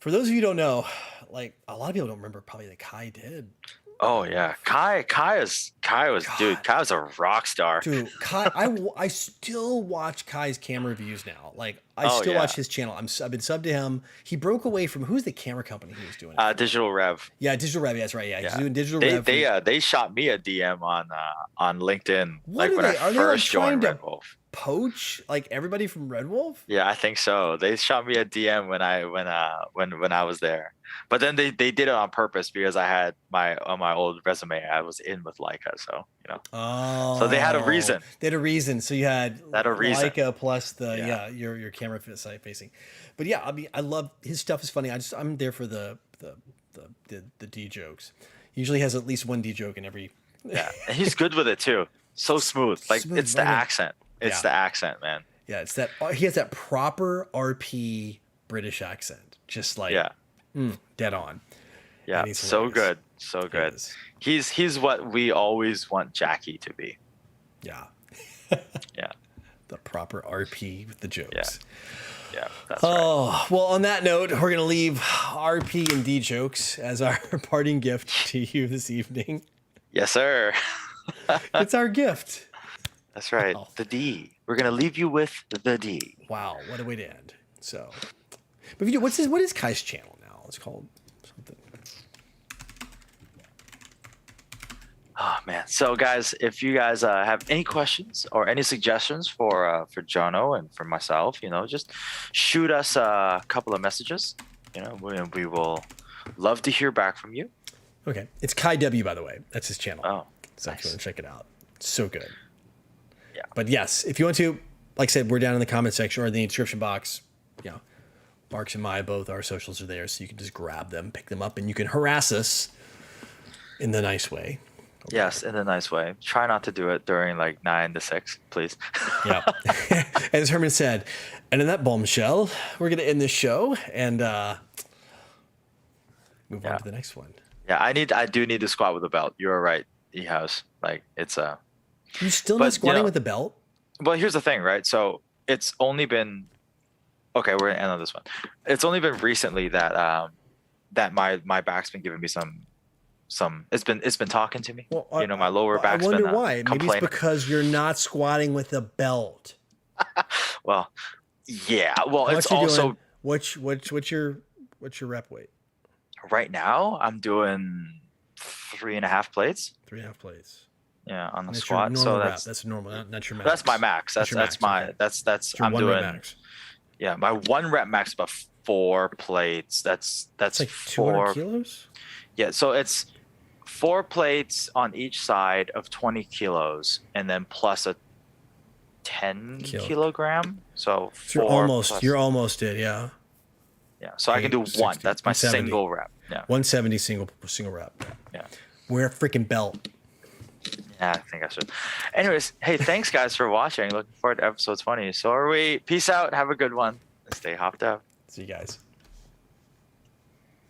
for those of you who don't know, a lot of people don't remember probably that Kai did. Oh yeah, Kai was a rock star. Dude, Kai, I still watch Kai's camera reviews now. I still watch his channel. I've been subbed to him. He broke away from who's the camera company he was doing? Digital Rev. Yeah, Digital Rev. That's right. Yeah, he's doing Digital Rev. They shot me a DM on LinkedIn. What when I first joined Red Wolf. Poach everybody from Red Wolf? Yeah, I think so. They shot me a DM when I was there. But then they did it on purpose because I had on my old resume I was in with Leica, so Oh, so they had a reason. They had a reason. So you had a reason. Leica plus the your camera side facing. But yeah, I mean, I love his stuff is funny. I'm there for the D jokes. He usually has at least one D joke in every. Yeah, and he's good with it too. So smooth. It's the accent. It's the accent, man. Yeah, it's that he has that proper RP British accent. Just Dead on. Yeah, And he's so hilarious. good, so He good. is. He's what we always want Jackie to be. Yeah. Yeah, The proper RP with the jokes. yeah, that's right. Oh, well, on that note, we're going to leave RP and D jokes as our parting gift to you this evening. Yes, sir. It's our gift. That's right. Wow. The D. We're gonna leave you with the D. Wow, what a way to end. So, but if you, what is Kai's channel now? It's called something. Oh man. So guys, if you guys have any questions or any suggestions for Jono and for myself, just shoot us a couple of messages. We will love to hear back from you. Okay, it's Kai W, by the way. That's his channel. Oh, so if nice. you want to check it out, it's so good. Yeah. But yes, if you want to, like I said, we're down in the comment section or in the description box. Marks and my both our socials are there, so you can just grab them, pick them up, and you can harass us in the nice way. Yes, in a nice way. Try not to do it during like 9 to 6, please. Yeah. As Herman said, and in that bombshell, we're going to end this show and move on to the next one. Yeah, I do need to squat with a belt. You're right, E-House. Like it's You still But, not squatting with the belt? Well, here's the thing, right? So it's only been okay. We're gonna end on this one. It's only been recently that that my back's been giving me some. It's been talking to me. Well, my lower back's I wonder been why. Maybe it's complaining. because you're not squatting with a belt. Well, yeah. Well, How it's much you also doing? What's your rep weight? right now I'm doing 3.5 plates. 3.5 plates. Yeah, on the That's squat. your So normal rep. that's That's normal. Not your max. that's my max. That's your max, my okay. that's It's your I'm one doing. rep max. Yeah, my 1 rep max about 4 plates. That's It's like 4 200 kilos. Yeah, so it's 4 plates on each side of 20 kilos, and then plus a 10 kilogram. So So 4 you're almost it, yeah. Yeah, so I can do 1. 60, That's my 170. single rep. Yeah, 170 single rep. yeah, Wear a freaking belt. yeah. I think I should. Anyways, hey, thanks guys for watching. Looking forward to episode 20. So are we. Peace out. Have a good one. Stay hopped up. See you guys.